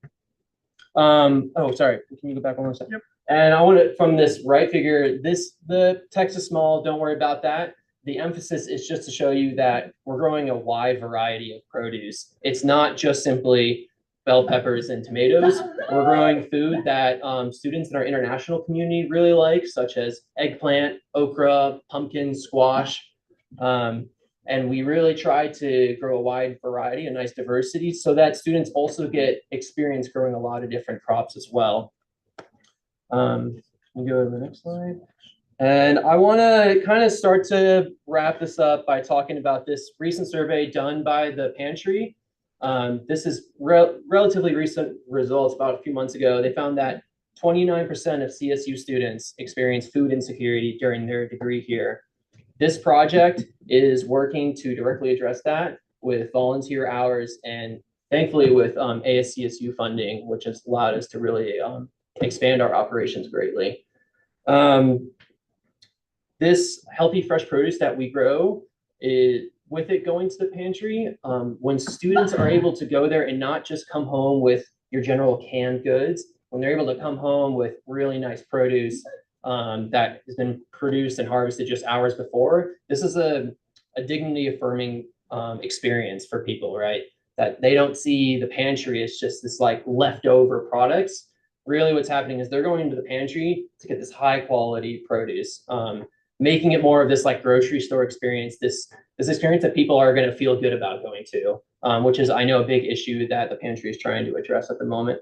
Oh, sorry, can you go back one more second? Yep. And I want to, from this right figure, the text is small, don't worry about that. The emphasis is just to show you that we're growing a wide variety of produce. It's not just simply bell peppers and tomatoes. We're growing food that students in our international community really like, such as eggplant, okra, pumpkin, squash. And we really try to grow a wide variety, a nice diversity, so that students also get experience growing a lot of different crops as well. We'll go to the next slide. And I want to kind of start to wrap this up by talking about this recent survey done by the pantry. This is relatively recent results, about a few months ago. They found that 29% of CSU students experience food insecurity during their degree here. This project is working to directly address that with volunteer hours and thankfully with ASCSU funding, which has allowed us to really expand our operations greatly. This healthy fresh produce that we grow, with it going to the pantry, when students are able to go there and not just come home with your general canned goods, when they're able to come home with really nice produce that has been produced and harvested just hours before, this is a dignity affirming experience for people, right? That they don't see the pantry as just this like leftover products. Really what's happening is they're going into the pantry to get this high quality produce, making it more of this like grocery store experience, this experience that people are going to feel good about going to, which is, I know, a big issue that the pantry is trying to address at the moment.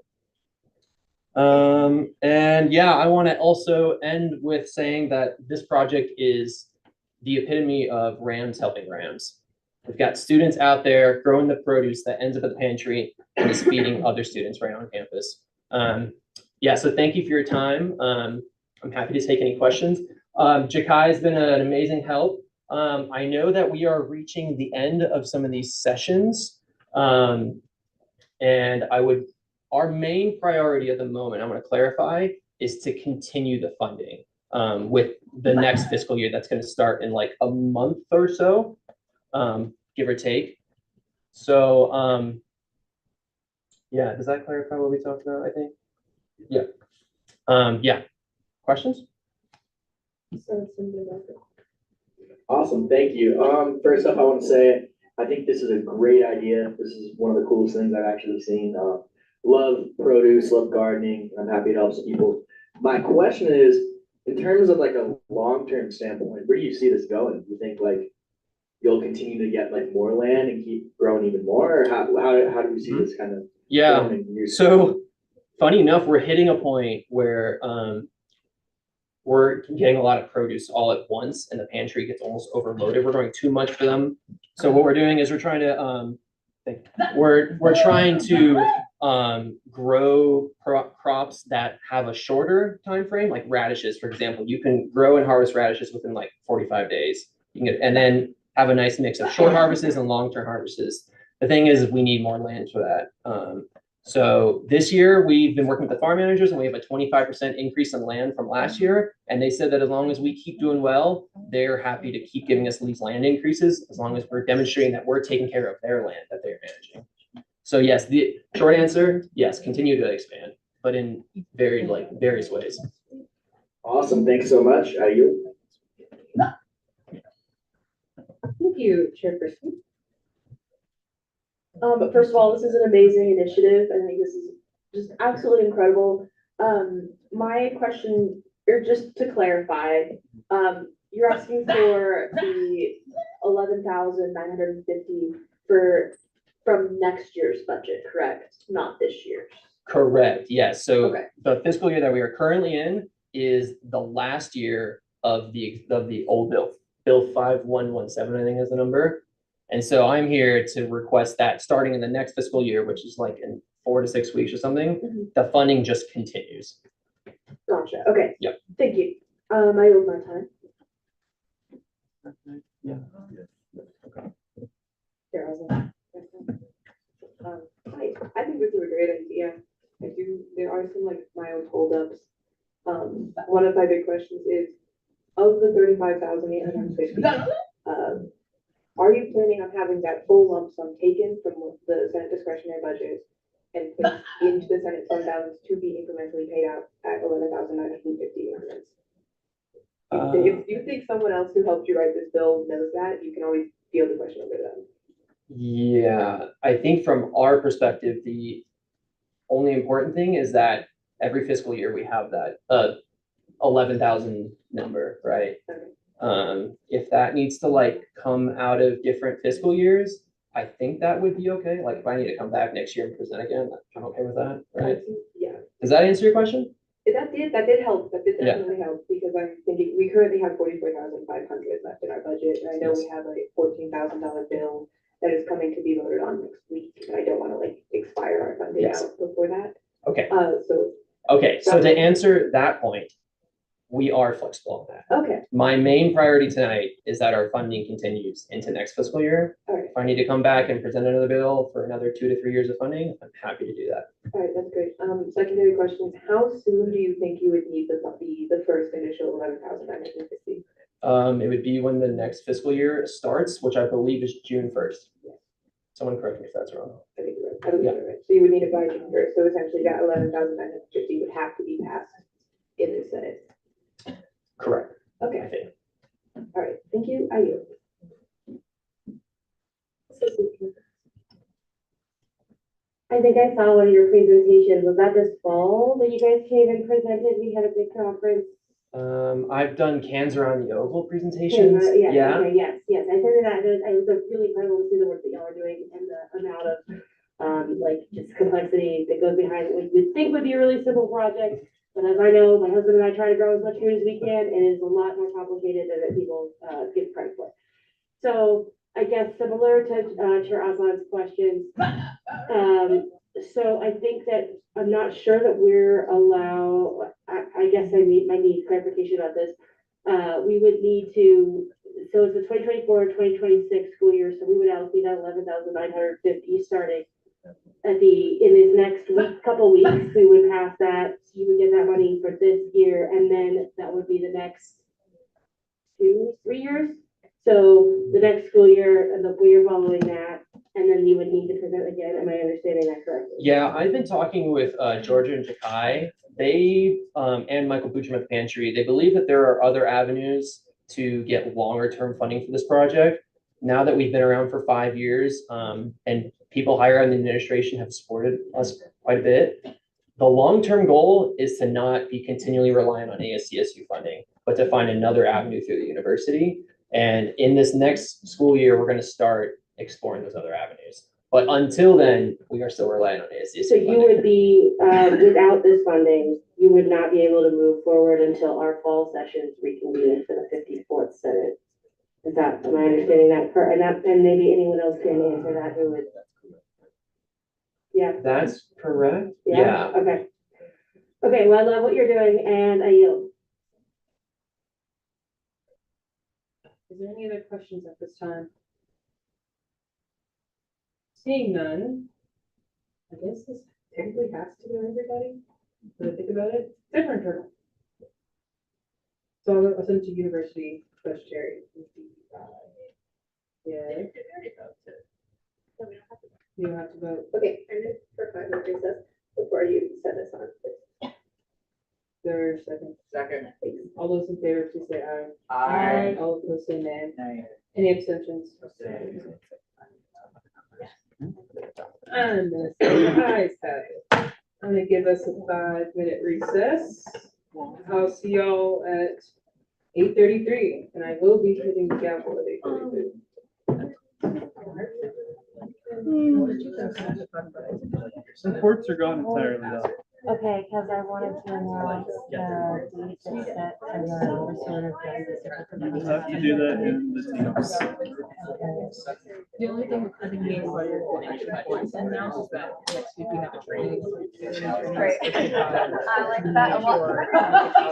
And yeah, I want to also end with saying that this project is the epitome of Rams helping Rams. We've got students out there growing the produce that ends up at the pantry and is feeding other students right on campus. Yeah, so thank you for your time. I'm happy to take any questions. Jakai has been an amazing help. I know that we are reaching the end of some of these sessions. And our main priority at the moment, I'm going to clarify, is to continue the funding with the next fiscal year that's going to start in like a month or so, give or take. So yeah, does that clarify what we talked about, I think? Yeah. Yeah. Questions? Awesome, thank you. First off, I want to say, I think this is a great idea. This is one of the coolest things I've actually seen. Love produce, love gardening. I'm happy to help some people. My question is, in terms of like a long-term standpoint, where do you see this going? Do you think like you'll continue to get like more land and keep growing even more, or how do you see this kind of? Yeah, so funny enough, we're hitting a point where we're getting a lot of produce all at once and the pantry gets almost overloaded. We're growing too much for them. So what we're doing is we're trying to grow crops that have a shorter time frame, like radishes, for example. You can grow and harvest radishes within like 45 days. You can and then have a nice mix of short harvests and long-term harvests. The thing is, we need more land for that. So this year we've been working with the farm managers and we have a 25% increase in land from last year. And they said that as long as we keep doing well, they're happy to keep giving us these land increases as long as we're demonstrating that we're taking care of their land that they're managing. So yes, the short answer, yes, continue to expand, but in various ways. Awesome, thanks so much. You. Thank you, Chairperson. But first of all, this is an amazing initiative. I think this is just absolutely incredible. My question, or just to clarify, you're asking for the 11,950 from next year's budget, correct? Not this year's. Correct. Yes. So the fiscal year that we are currently in is the last year of the old bill. Bill 5117, I think is the number. And so I'm here to request that starting in the next fiscal year, which is like in 4 to 6 weeks or something, the funding just continues. Gotcha. Okay. Yep. Thank you. I yield my time. Yeah. I think this is a great idea. There are some like mild holdups. One of my big questions is, of the 35,850, are you planning on having that full lump sum taken from the Senate discretionary budget and put into the Senate fund balance to be incrementally paid out at 11,950 increments? If you think someone else who helped you write this bill knows that, you can always field the question over them. Yeah, I think from our perspective, the only important thing is that every fiscal year we have that 11,000 number, right? If that needs to like come out of different fiscal years, I think that would be okay. Like if I need to come back next year and present again, I'm okay with that, right? Yeah. Does that answer your question? That did help. That did definitely help, because I'm thinking we currently have 44,500 left in our budget, and I know we have a $14,000 bill that is coming to be voted on next week, and I don't want to like expire our funding out before that. Okay. So to answer that point, we are flexible on that. Okay, My main priority tonight is that our funding continues into next fiscal year. all right, If I need to come back and present another bill for another 2 to 3 years of funding, I'm happy to do that. all right, that's great. Secondary questions, how soon do you think you would need the first initial 11,950? It would be when the next fiscal year starts, which I believe is June 1st. Someone correct me if that's wrong. I think you're right. I believe you're right. So you would need it by June first, so essentially that 11,950 would have to be passed in the Senate. Correct. Okay, all right, thank you, I yield. I think I saw one of your presentations, was that this fall that you guys came and presented? We had a big conference. I've done cans around the oval presentations. Yes, Yeah. okay, yes, I attended that, it was really incredible to see the work that y'all are doing and the amount of, like, just complexity that goes behind what you would think would be a really simple project. But as I know, my husband and I try to grow as much food as we can, and it's a lot more complicated than people, give credit for. So I guess similar to, Chair Aslan's questions, so I think that I'm not sure that we're I guess I need clarification about this. We would need to, so it's the 2024-2026 school year, so we would allocate that 11,950 starting in this next couple weeks, we would pass that, you would get that money for this year, and then that would be the next 2-3 years. So the next school year and the year following that, and then you would need to present again. Am I understanding that correctly? Yeah, I've been talking with Georgia and Jakai. They and Michael Bucham at Pantry. They believe that there are other avenues to get longer term funding for this project. Now that we've been around for 5 years, and people higher in the administration have supported us quite a bit, the long term goal is to not be continually reliant on ASCSU funding, but to find another avenue through the university. And in this next school year, we're going to start exploring those other avenues. But until then, we are still relying on ASCSU. So you would be, without this funding, you would not be able to move forward until our fall sessions reconvene for the 54th Senate. Am I understanding that correct? And maybe anyone else can answer that who would. Yeah. That's correct. Yeah. Okay. Okay, well, I love what you're doing and I yield. Is there any other questions at this time? Seeing none, I guess this technically has to go to everybody, but I think about it, different journal. So I'll send it to university secretary. Yeah. You don't have to vote. Okay, I'm in for 5 minute recess before you set us on. There, second. Second. All those in favor, please say aye. Aye. All opposed, say nay. Nay. Any abstentions? And the ayes have it. I'm gonna give us a 5-minute recess. I'll see y'all at 8:33, and I will be hitting the gavel at 8:33. Reports are gone entirely though. Okay, because I wanted to announce the date that's set for the sort of. We'll have to do that in the teams. The only thing with having me points and now is that next week we have a training. Great. I like that a lot.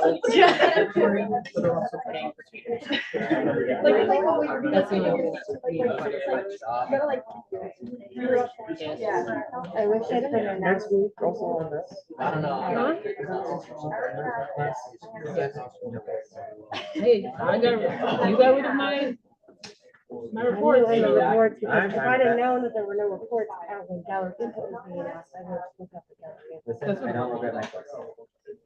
But they're also paying for teachers. That's the only thing that's. Yeah, I wish I could have. Next week, also on this. I don't know. Hey, you got rid of my report. I know the reports, because if I'd have known that there were no reports out when gallery input was being asked, I would have looked up the gallery input. Listen, I don't regret my choice.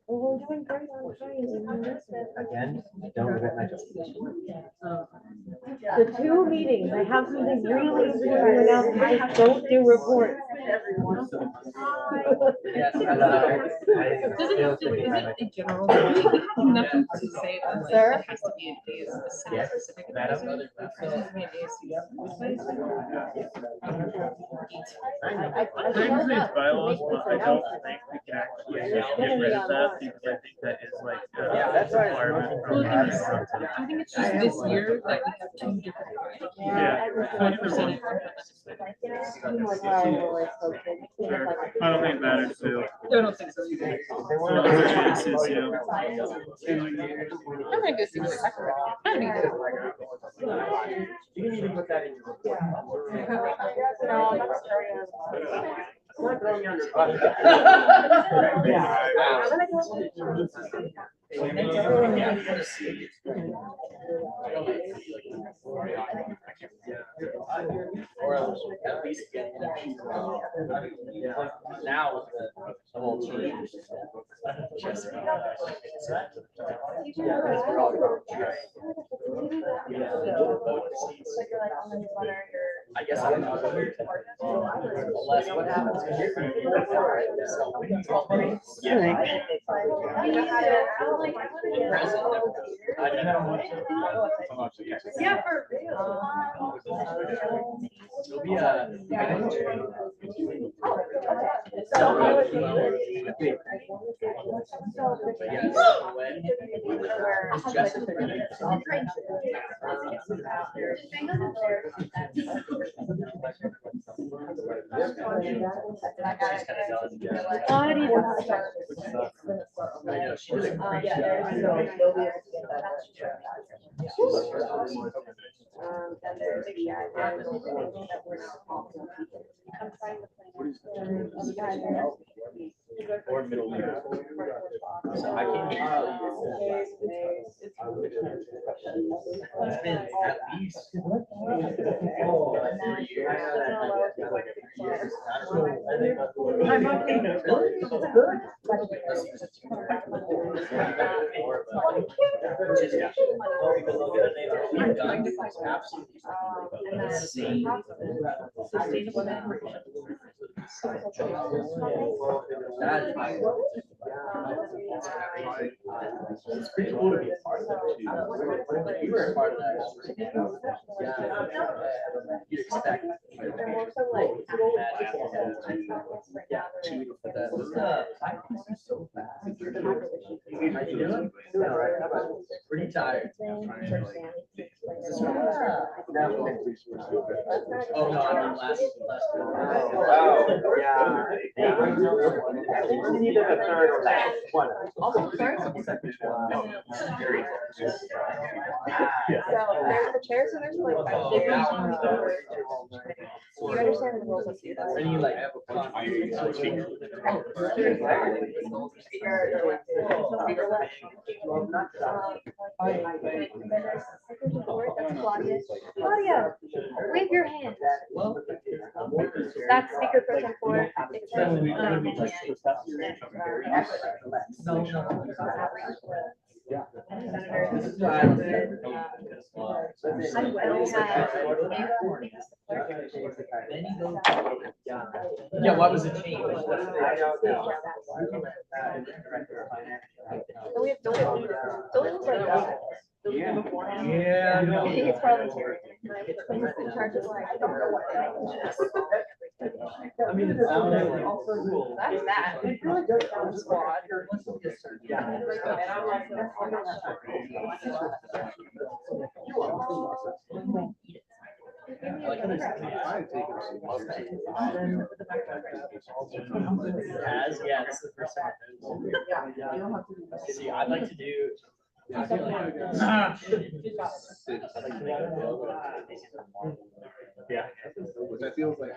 Well, we're doing great on time, and you missed it. Again, I don't regret my choice. The 2 meetings, I have something really important to announce, we just don't do reports. Yes, Is it a general, nothing to say, but Sir? it has to be a day specific. Technically, it's bylaws, but I don't think we can actually get rid of that because I think that is like a requirement from. I think it's just this year that we have 2 different Yeah. 20%. I don't think it matters too. I don't think so. ASCSU. I'm gonna go see what I think. You can even put that in your report. I'm not throwing you under the bus. Or else at least get now with the whole team. I guess I'm not. Unless what happens when you're. Yeah, for real. It'll be a. I know, she did a great or middle league. So I can't tell you. It's been at least 3 years. I'm okay. It's pretty cool to be a part of that too. You were a part of that. You'd expect. How you doing? Pretty tired. Oh, no, I'm on last. Oh, yeah. You need a third or last one. So there's the chairs and there's like big ones. You understand the rules of do this. And you like. Claudia, wave your hand. That's speaker person 4. Yeah, what was the change? Yeah, no. It's parliamentary. In charge of like, I don't know what. I mean, it sounds like cool. That's that. It really does sound squad. Yeah. Yeah, this is the first time. See, I'd like to do. I feel like. Yeah. That feels like. I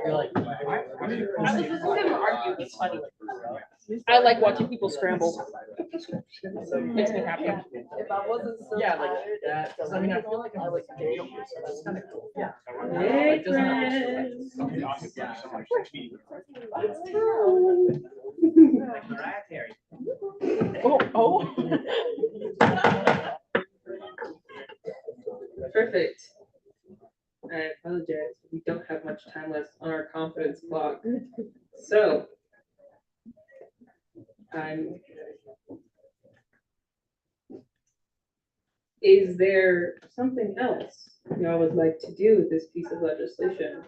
feel like. I was listening to him argue, it's funny. I like watching people scramble. Makes me happy. If I wasn't so yeah, like that. I mean, I feel like I like day. It's kind of cool. Yeah. Hey, Like, doesn't have friends. Oh. Perfect. I apologize. We don't have much time left on our confidence clock. So. Is there something else y'all would like to do with this piece of legislation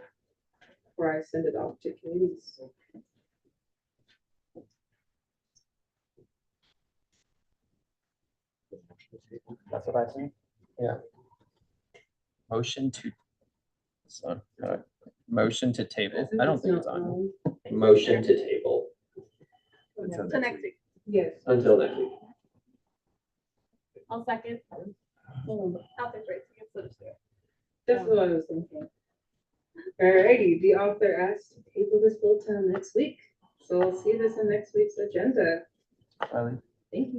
before I send it off to committees? That's what I think. Yeah. Motion to. Motion to table. I don't think it's on. Motion to table So next week. Yes. until next week. I'll second. I'll think right, so just do it. That's what I was thinking. Alrighty, the author asked to table this bill till next week, so we'll see this in next week's agenda. Riley. Thank you.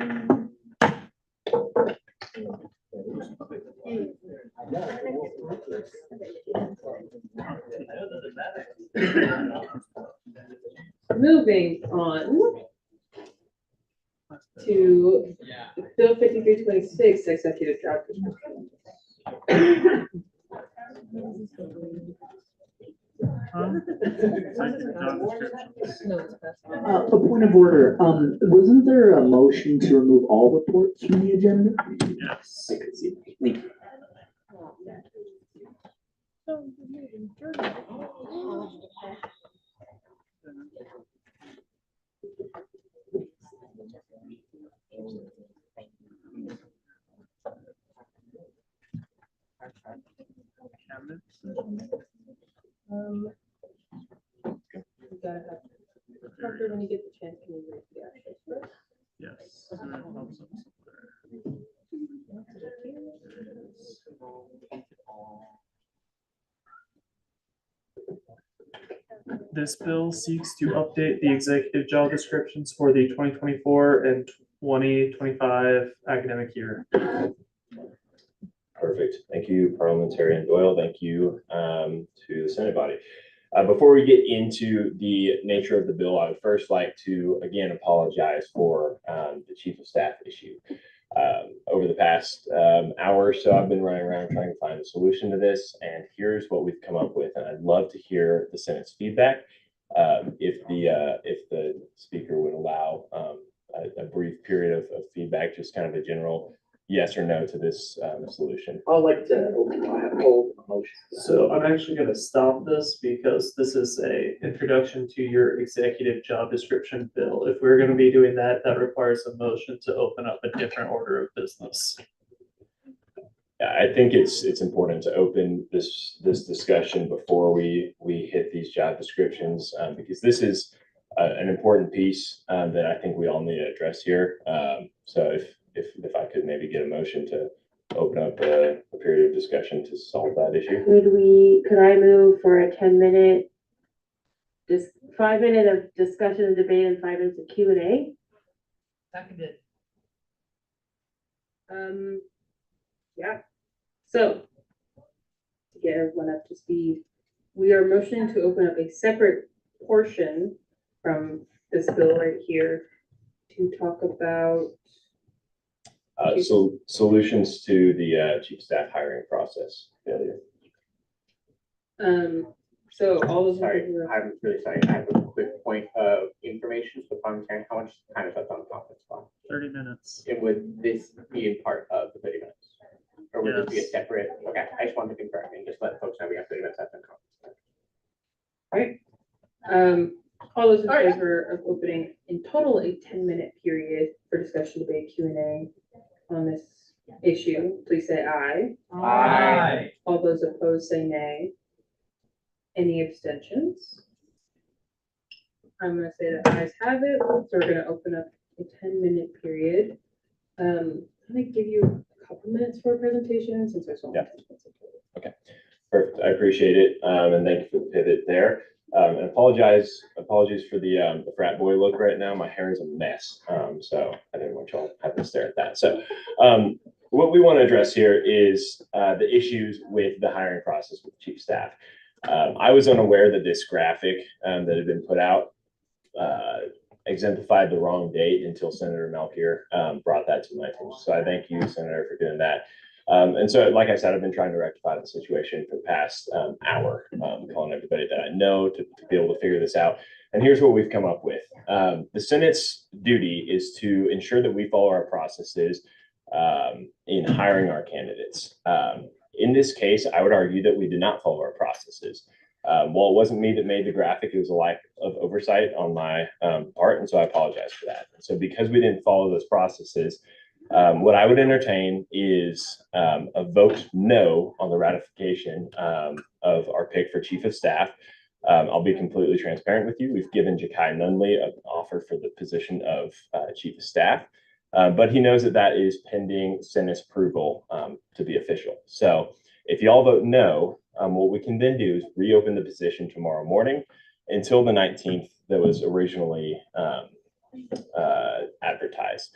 Moving on to Bill 5326, executive job description. A point of order, wasn't there a motion to remove all reports from the agenda? Yes. I could see that. You gotta have, Parker, when you get the chance, can you read the actual first? Yes. This bill seeks to update the executive job descriptions for the 2024 and 2025 academic year. Perfect. Thank you, Parliamentarian Doyle. Thank you to the Senate body. Before we get into the nature of the bill, I would first like to again apologize for the chief of staff issue. Over the past hour or so, I've been running around trying to find a solution to this, and here's what we've come up with. And I'd love to hear the Senate's feedback. If the speaker would allow a brief period of feedback, just kind of a general yes or no to this solution. I'd like to hold a motion. So I'm actually going to stop this because this is a introduction to your executive job description bill. If we're going to be doing that, that requires a motion to open up a different order of business. Yeah, I think it's important to open this discussion before we hit these job descriptions because this is an important piece that I think we all need to address here. So if I could maybe get a motion to open up a period of discussion to solve that issue. Could I move for a 10-minute, just 5 minute of discussion and debate and 5 minutes of Q&A? Seconded. Yeah, so to get everyone up to speed, we are motioning to open up a separate portion from this bill right here to talk about So solutions to the chief staff hiring process failure. So all those. Sorry, I'm really sorry. I have a quick point of information. So Parliamentarian, how much time is left on the conference call? 30 minutes. And would this be in part of the 30 minutes? Or would this be a Yes. separate? Okay, I just wanted to confirm and just let folks know we have 30 minutes left on conference. Right. All those in favor of opening in total a 10-minute period for discussion, debate, Q&A on this issue, please say aye. Aye. All those opposed say nay. Any abstentions? I'm gonna say that ayes have it, so we're gonna open up a 10-minute period. I'm gonna give you a couple minutes for a presentation since there's only 10 minutes. Okay, perfect. I appreciate it. And thank you for the pivot there. And apologies for the frat boy look right now. My hair is a mess. So I didn't want y'all having to stare at that. So what we want to address here is the issues with the hiring process with chief staff. I was unaware that this graphic that had been put out exemplified the wrong date until Senator Melchior brought that to my attention. So I thank you, Senator, for doing that. And so, like I said, I've been trying to rectify the situation for the past hour, calling everybody that I know to be able to figure this out. And here's what we've come up with. The Senate's duty is to ensure that we follow our processes in hiring our candidates. In this case, I would argue that we did not follow our processes. While it wasn't me that made the graphic, it was a lack of oversight on my part, and so I apologize for that. And so because we didn't follow those processes, What I would entertain is a vote no on the ratification of our pick for chief of staff. I'll be completely transparent with you. We've given Jakai Nunley an offer for the position of chief of staff, but he knows that that is pending Senate's approval to be official. So if you all vote no, what we can then do is reopen the position tomorrow morning until the 19th that was originally advertised.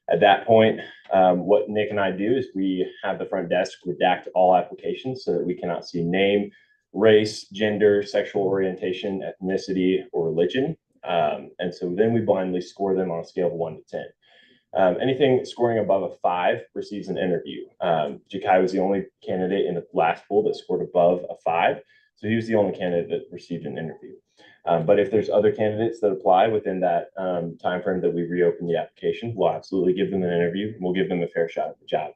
At that point, what Nick and I do is we have the front desk redact all applications so that we cannot see name, race, gender, sexual orientation, ethnicity, or religion. And so then we blindly score them on a scale of 1 to 10. Anything scoring above a 5 receives an interview. Jakai was the only candidate in the last pool that scored above a 5. So he was the only candidate that received an interview. But if there's other candidates that apply within that timeframe that we reopen the application, we'll absolutely give them an interview. We'll give them a fair shot at the job.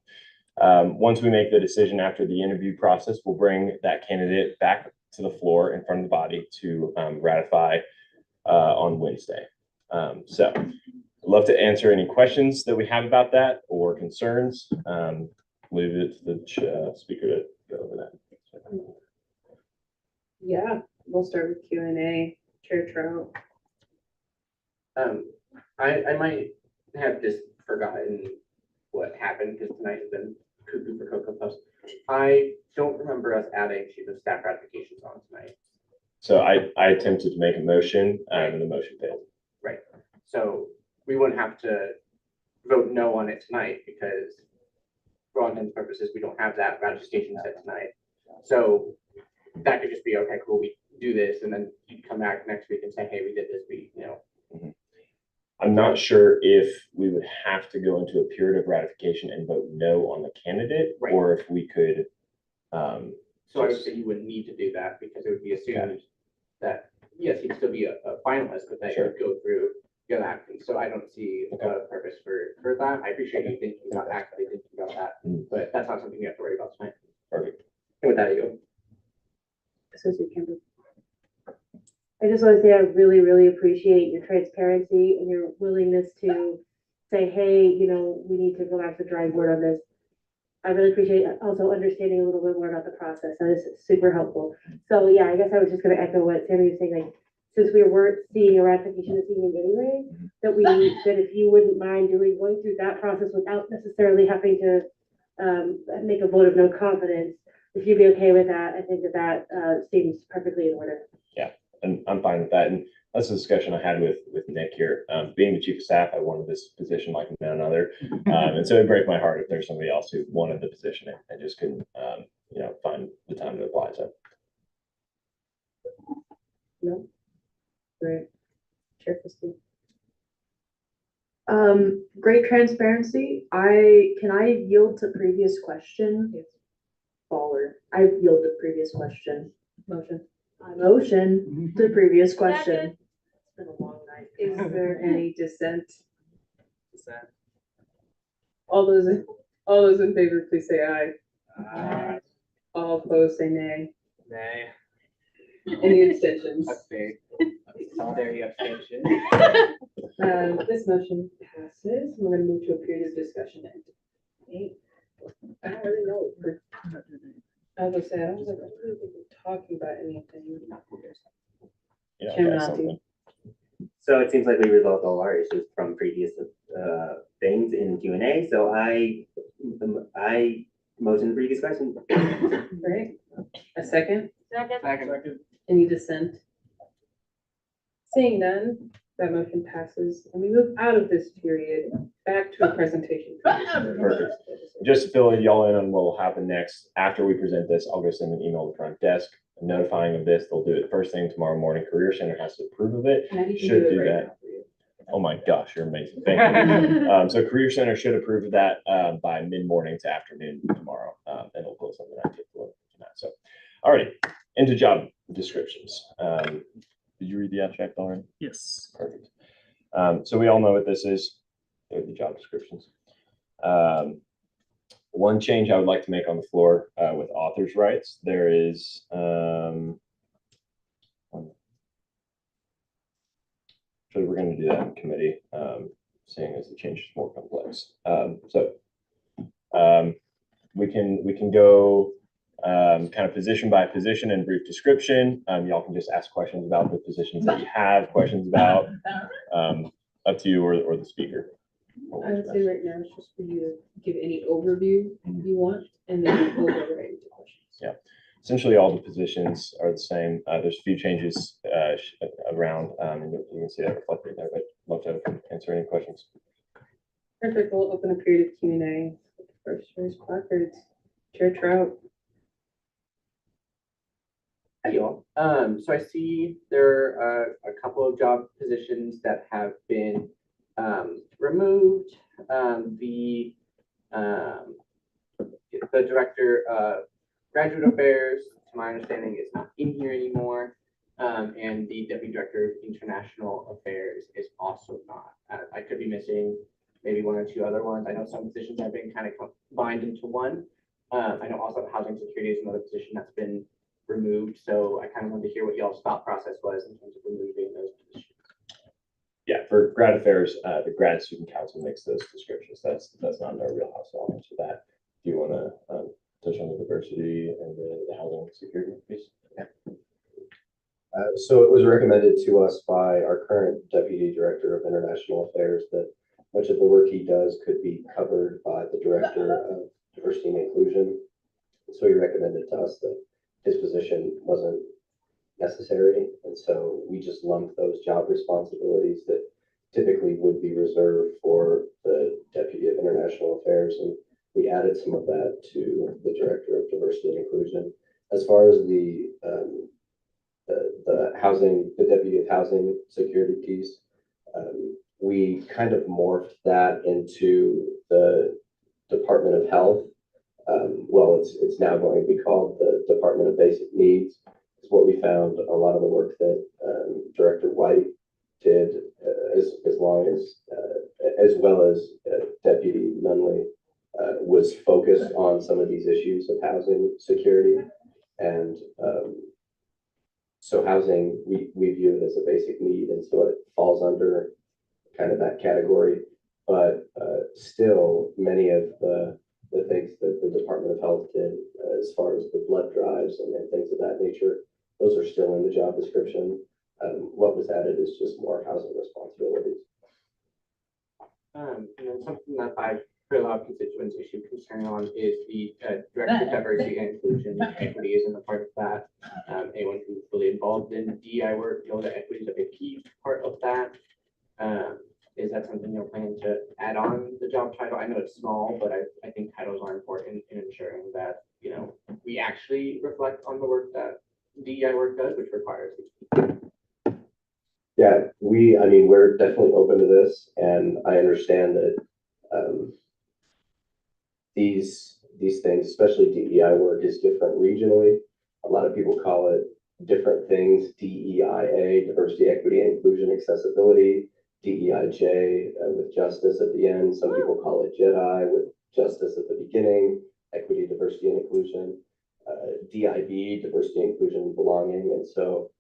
Once we make the decision after the interview process, we'll bring that candidate back to the floor in front of the body to ratify on Wednesday. So I'd love to answer any questions that we have about that or concerns. Leave it to the speaker to go over that. Yeah, we'll start with Q&A. Chair Trout. I might have just forgotten what happened because tonight has been cuckoo for Cocoa Puffs. I don't remember us adding chief of staff ratifications on tonight. So I attempted to make a motion and the motion failed. Right. So we wouldn't have to vote no on it tonight because for all intents and purposes, we don't have that ratification set tonight. So that could just be, okay, cool, we do this, and then you come back next week and say, hey, we did this, I'm not sure if we would have to go into a period of ratification and vote no on the candidate, Right. or if we could. So I would say you wouldn't need to do that because it would be assumed that, yes, he'd still be a finalist, but that Sure. would go through the other applicants. So I don't see a purpose for that. I appreciate you thinking about actually thinking about that, but that's not something you have to worry about tonight. Perfect. And with that, I go. Associate Campbell. I just want to say I really, really appreciate your transparency and your willingness to say, hey, you know, we need to go back to the drawing board on this. I really appreciate also understanding a little bit more about the process. That is super helpful. So yeah, I guess I was just going to echo what Sammy was saying, like, since we weren't seeing a ratification this evening anyway, that if you wouldn't mind going through that process without necessarily having to make a vote of no confidence, if you'd be okay with that, I think that seems perfectly in order. Yeah, and I'm fine with that. And that's a discussion I had with Nick here. Being the chief of staff, I wanted this position like none other. And so it'd break my heart if there's somebody else who wanted the position and just couldn't, find the time to apply. So. No. Great. Chair Christie. Great transparency. Can I yield to previous question? Baller. I yield to previous question. Motion. Motion to previous question. It's been a long night. Is there any dissent? All those in favor, please say aye. Aye. All opposed, say nay. Nay. Any abstentions? Solidarity abstention. This motion passes. We're gonna move to a period of discussion. I don't really know. I was gonna say, I don't really think we're talking about anything. Yeah, Chairman that's Ati. something. So it seems like we resolved all our issues from previous things in Q&A. So I motion the previous question. Right? A second? Second. Any dissent? Seeing none, that motion passes, and we move out of this period back to a presentation. Perfect. Just to fill y'all in on what will happen next, after we present this, I'll go send an email to the front desk notifying of this. They'll do it first thing tomorrow morning. Career Center has to approve of it. And I can Should do right that. now for you. Oh my gosh, you're amazing. Thank you. So Career Center should approve of that by mid-morning to afternoon tomorrow. And it'll post something I take a look at that. So, alrighty, into job descriptions. Did you read the abstract already? Yes. Perfect. So we all know what this is. They're the job descriptions. One change I would like to make on the floor with author's rights, there is so we're going to do that in committee. seeing as the change is more complex. We can go kind of position by position and brief description. Y'all can just ask questions about the positions that you have questions about. Up to you or the speaker. I would say right now it's just for you to give any overview you want, and then we'll go right into questions. Yeah, essentially all the positions are the same. There's a few changes around, and you can see that reflected there, but love to answer any questions. Perfect, we'll open a period of Q&A. First, choice placards. Chair Trout. Hi, y'all. So I see there are a couple of job positions that have been removed. The director of graduate affairs, to my understanding, is not in here anymore. And the deputy director of international affairs is also not. I could be missing maybe one or two other ones. I know some positions have been kind of combined into one. I know also housing security is another position that's been removed. So I kind of wanted to hear what y'all's thought process was in terms of removing those positions. Yeah, for grad affairs, the grad student council makes those descriptions. That's not in our wheelhouse. So I'll answer that. Do you want to touch on the diversity and the housing security piece? Yeah. So it was recommended to us by our current Deputy Director of International Affairs that much of the work he does could be covered by the Director of Diversity and Inclusion. So he recommended to us that his position wasn't necessary. And so we just lumped those job responsibilities that typically would be reserved for the Deputy of International Affairs. And we added some of that to the Director of Diversity and Inclusion. As far as the housing, the Deputy of Housing Security piece, we kind of morphed that into the Department of Health. Well, it's now going to be called the Department of Basic Needs. Is what we found. A lot of the work that Director White did, as well as Deputy Nunley, was focused on some of these issues of housing security. And so housing, we view it as a basic need, and so it falls under kind of that category. But still, many of the things that the Department of Health did, as far as the blood drives and things of that nature, those are still in the job description. What was added is just more housing responsibilities. And then something that I've heard a lot of constituents issue concern on is the Director of Diversity and Inclusion. Equity isn't a part of that. Anyone who's really involved in DEI work knows that equity is a big key part of that. Is that something you're planning to add on the job title? I know it's small, but I think titles are important in ensuring that, you know, we actually reflect on the work that DEI work does, which requires it. Yeah, I mean, we're definitely open to this, and I understand that these things, especially DEI work, is different regionally. A lot of people call it different things: DEIA, diversity, equity, inclusion, accessibility; DEIJ with justice at the end. Some people call it JEDI with justice at the beginning, equity, diversity, and inclusion; DIB, diversity, inclusion, belonging. And so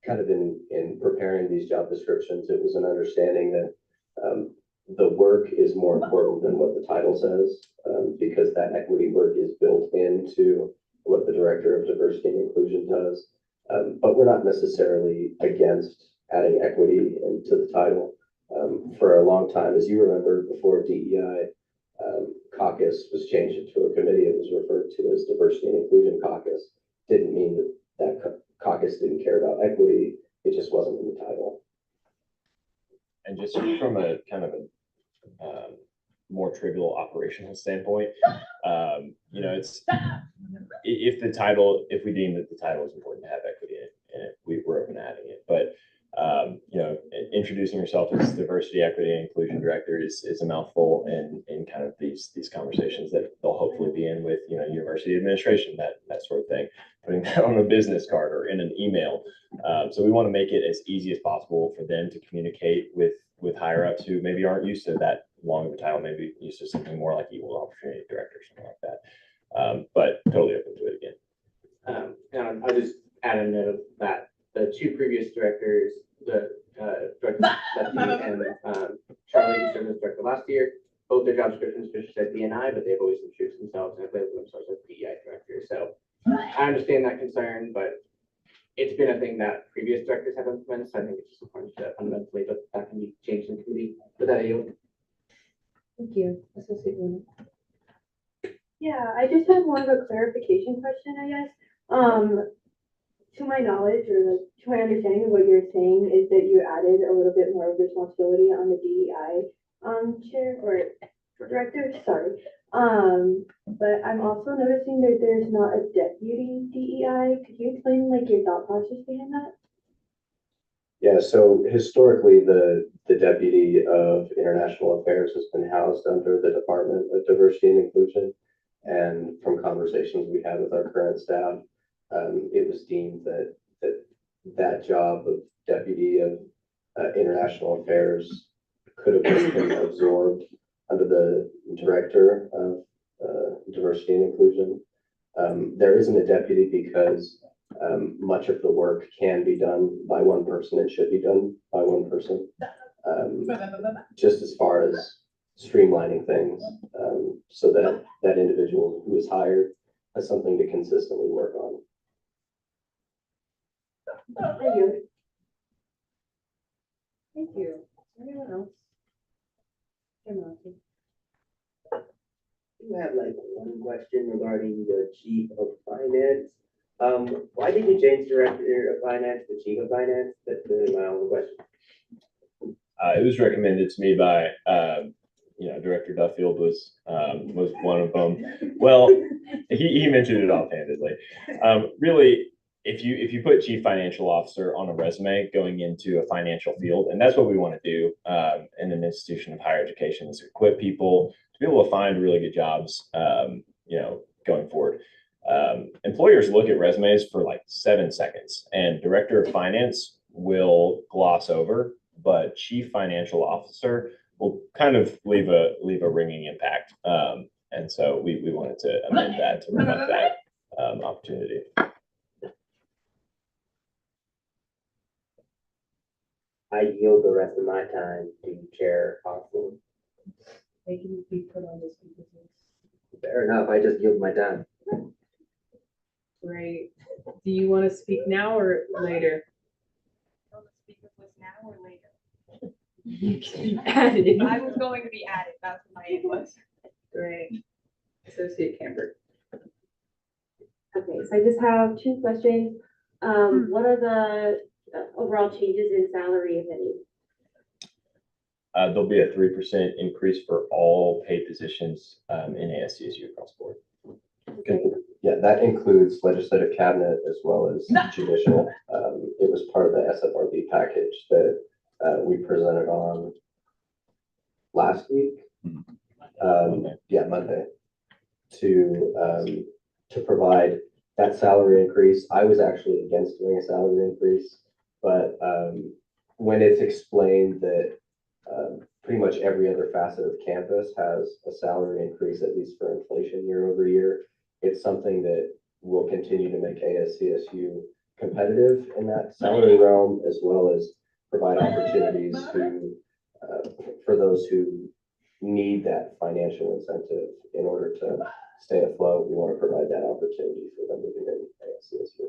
kind of in preparing these job descriptions, it was an understanding that the work is more important than what the title says, because that equity work is built into what the Director of Diversity and Inclusion does. But we're not necessarily against adding equity into the title. For a long time, as you remember, before DEI caucus was changed into a committee, it was referred to as Diversity and Inclusion Caucus. Didn't mean that caucus didn't care about equity, it just wasn't in the title. And just from a kind of a more trivial operational standpoint, you know, it's if we deem that the title is important to have equity in it, we're open to adding it. But you know, introducing yourself as diversity, equity, and inclusion director is a mouthful in kind of these conversations that they'll hopefully be in with, you know, university administration, that sort of thing, putting that on a business card or in an email. So we want to make it as easy as possible for them to communicate with higher ups who maybe aren't used to that long of a title, maybe used to something more like equal opportunity director, something like that. But totally open to it again. And I'll just add a note that the two previous directors Director Betsy and Charlie, who served as director last year. Both their job descriptions just said DNI, but they've always introduced themselves and have labeled themselves as PEI director. So I understand that concern, but it's been a thing that previous directors have implemented, so I think it's just important to fundamentally, but that can be changed in committee. With that, I yield. Thank you. Associate Luna. Yeah, I just have more of a clarification question, I guess. To my knowledge, or like, to my understanding of what you're saying is that you added a little bit more of responsibility on the DEI chair or director, sorry. But I'm also noticing that there's not a deputy DEI. Could you explain like your thought process behind that? Yeah, so historically, the Deputy of International Affairs has been housed under the Department of Diversity and Inclusion. And from conversations we had with our current staff, it was deemed that job of Deputy of International Affairs could have just been absorbed under the Director of Diversity and Inclusion. There isn't a deputy because much of the work can be done by one person and should be done by one person. Just as far as streamlining things, so that that individual who is hired has something to consistently work on. Thank you. Thank you. Anyone else? You have like one question regarding the chief of finance. Why did you change director of finance to chief of finance? That's really my only question. It was recommended to me by, Director Duffield was one of them. Well, he mentioned it offhandedly. Really, if you put chief financial officer on a resume going into a financial field, and that's what we want to do in an institution of higher education, is equip people to be able to find really good jobs, going forward. Employers look at resumes for like 7 seconds, and director of finance will gloss over, but chief financial officer will kind of leave a ringing impact. And so we wanted to amend that to reflect that opportunity. I yield the rest of my time to Chair Austin. They can be put on this business. Fair enough, I just yield my time. Great. Do you want to speak now or later? Speak with this now or later? You can be added. I was going to be added, that's what my aim was. Great. Associate Camber. Okay, so I just have two questions. What are the overall changes in salary, if any? There'll be a 3% increase for all paid positions in ASCSU across the board. Okay. Yeah, that includes legislative cabinet as well as judicial. It was part of the SFRB package that we presented on last week. Monday, to provide that salary increase. I was actually against doing a salary increase, but when it's explained that pretty much every other facet of campus has a salary increase, at least for inflation year over year, it's something that will continue to make ASCSU competitive in that salary realm, as well as provide opportunities for those who need that financial incentive in order to stay afloat. We want to provide that opportunity for them within ASCSU.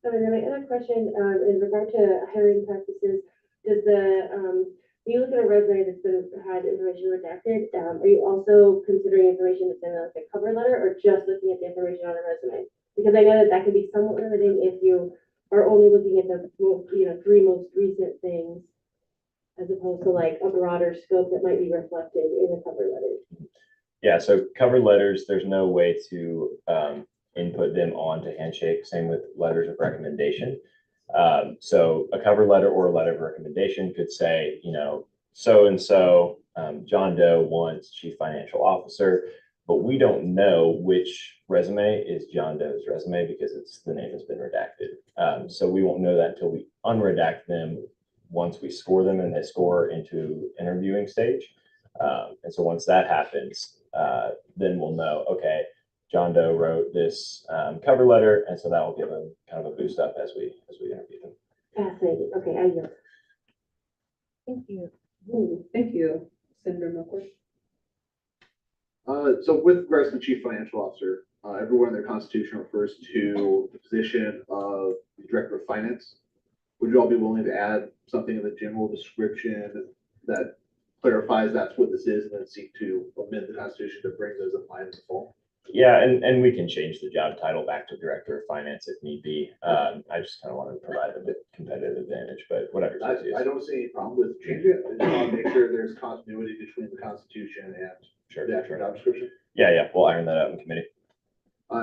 And then my other question in regard to hiring practices, does when you look at a resume that's had information redacted, are you also considering information that's in like a cover letter, or just looking at the information on a resume? Because I know that can be somewhat limiting if you are only looking at the 3 most recent things, as opposed to like a broader scope that might be reflected in a cover letter. Yeah, so cover letters, there's no way to input them onto Handshake. Same with letters of recommendation. So a cover letter or a letter of recommendation could say, so-and-so, John Doe wants chief financial officer, but we don't know which resume is John Doe's resume because the name has been redacted. So we won't know that until we unredact them once we score them and they score into interviewing stage. And so once that happens, then we'll know, okay, John Doe wrote this cover letter, and so that will give them kind of a boost up as we interview them. Fascinating. Okay, I yield. Thank you. Ooh, thank you, Senator Milford. So with regards to the chief financial officer, everyone in their constitution refers to the position of the director of finance. Would you all be willing to add something in the general description that clarifies that's what this is and then seek to amend the constitution to bring those in line with the fall? Yeah, and we can change the job title back to director of finance if need be. I just kind of want to provide a bit competitive advantage, but whatever. I don't see any problem with changing it. I just want to make sure there's continuity between the constitution and the actual job description. Yeah, we'll iron that out in committee.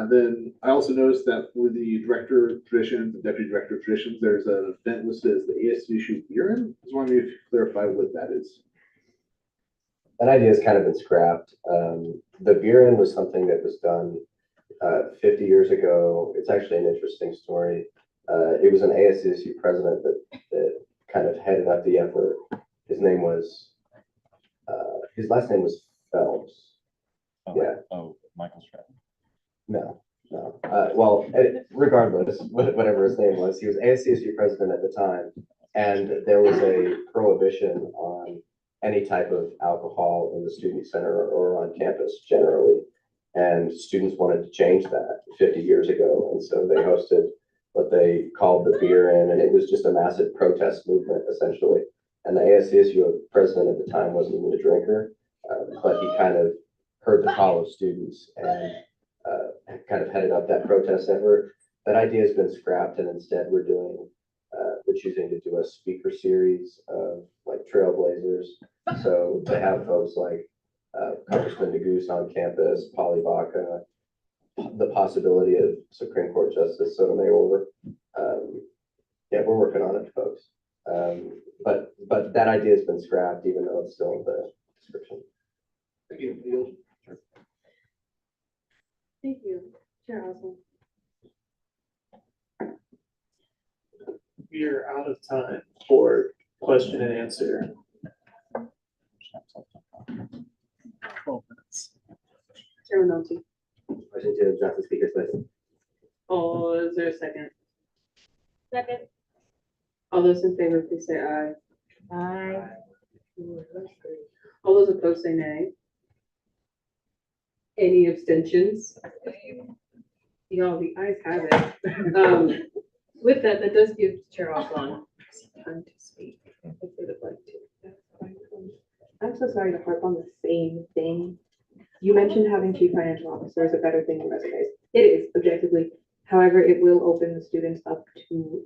Then I also noticed that with the director of traditions, the deputy director of traditions, there's an event listed as the ASCSU Buren. I was wondering if you could clarify what that is. That idea has kind of been scrapped. The Buren was something that was done 50 years ago. It's actually an interesting story. It was an ASCSU president that kind of headed up the effort. His last name was Phelps. Michael Stratton. No. Well, regardless, whatever his name was, he was ASCSU president at the time, and there was a prohibition on any type of alcohol in the student center or on campus generally. And students wanted to change that 50 years ago, and so they hosted what they called the Beer In, and it was just a massive protest movement essentially. And the ASCSU president at the time wasn't even a drinker, but he kind of heard the call of students and kind of headed up that protest effort. That idea has been scrapped, and instead we're choosing to do a speaker series of like trailblazers. So to have folks like Congressman DeGoose on campus, Polly Baca, the possibility of Supreme Court Justice Sotomayor. Yeah, we're working on it, folks. But that idea has been scrapped, even though it's still in the description. Thank you. Neil. Thank you, Chair Oswald. We are out of time for question and answer. 12 minutes. Chair Renalty. Motion to adopt the speaker's list. Oh, is there a second? Second. All those in favor, please say aye. Aye. All those opposed say nay. Any abstentions? Y'all, the ayes have it. With that, that does give Chair Oswald time to speak. If they would like to. I'm so sorry to harp on the same thing. You mentioned having chief financial officer is a better thing than resumes. It is objectively. However, it will open the students up to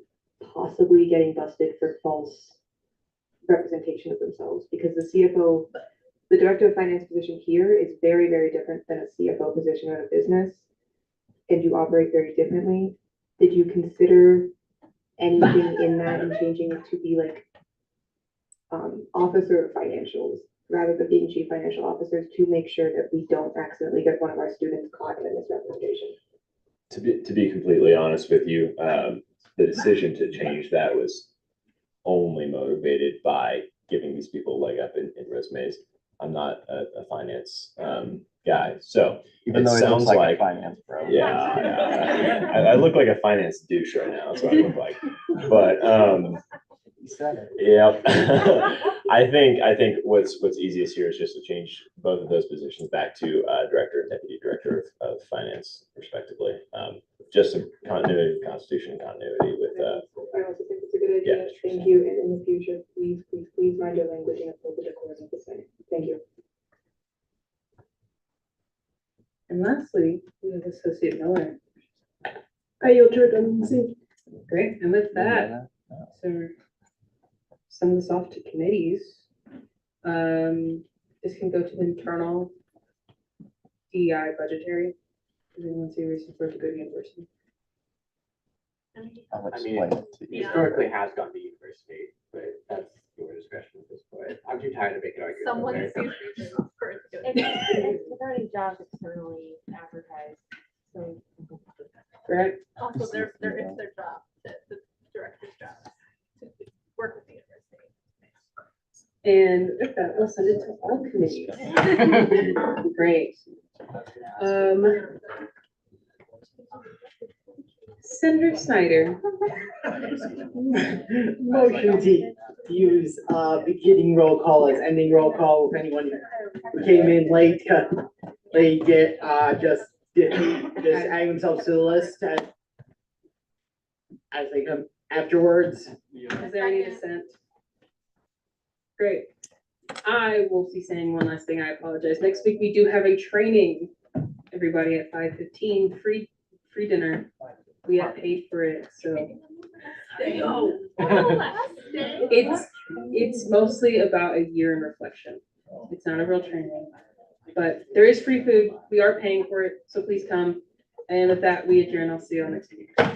possibly getting busted for false representation of themselves, because the CFO, the director of finance position here is very, very different than a CFO position at a business, and you operate very differently. Did you consider anything in that and changing it to be like officer of financials rather than being chief financial officers, to make sure that we don't accidentally get one of our students caught in a misrepresentation? To be completely honest with you, the decision to change that was only motivated by giving these people a leg up in resumes. I'm not a finance guy, so even though it looks like a finance pro. Yeah, I look like a finance douche right now. That's what I look like. But yeah, I think what's easiest here is just to change both of those positions back to director and deputy director of finance, respectively. Just some continuity of constitution and continuity with. I also think it's a good idea. Yeah, Thank you. And in the future, please mind your language and uphold the decorum of the Senate. Thank you. And lastly, we have Associate Miller. I yield to redundancy. Great, and with that, so send this off to committees. This can go to internal DEI budgetary. Does anyone see a reason for it to go to university? I mean, historically has gone to university, but that's your discretion at this point. I'm too tired to make an argument. Someone there. sees reasons for it to go. It's already jobs externally advertised, so. Correct. Also, it's their job, the director's job, to work with the university. And with that, we'll send it to all committees. Great. Senator Snyder. Motion T. use beginning roll call as ending roll call if anyone who came in late. They get just adding themselves to the list as they come afterwards. Is there any dissent? Great. I will be saying one last thing. I apologize. Next week, we do have a training, everybody, at 5:15, free dinner. We have paid for it, so. It's mostly about a year in reflection. It's not a real training, but there is free food. We are paying for it, so please come. And with that, we adjourn. I'll see you all next week.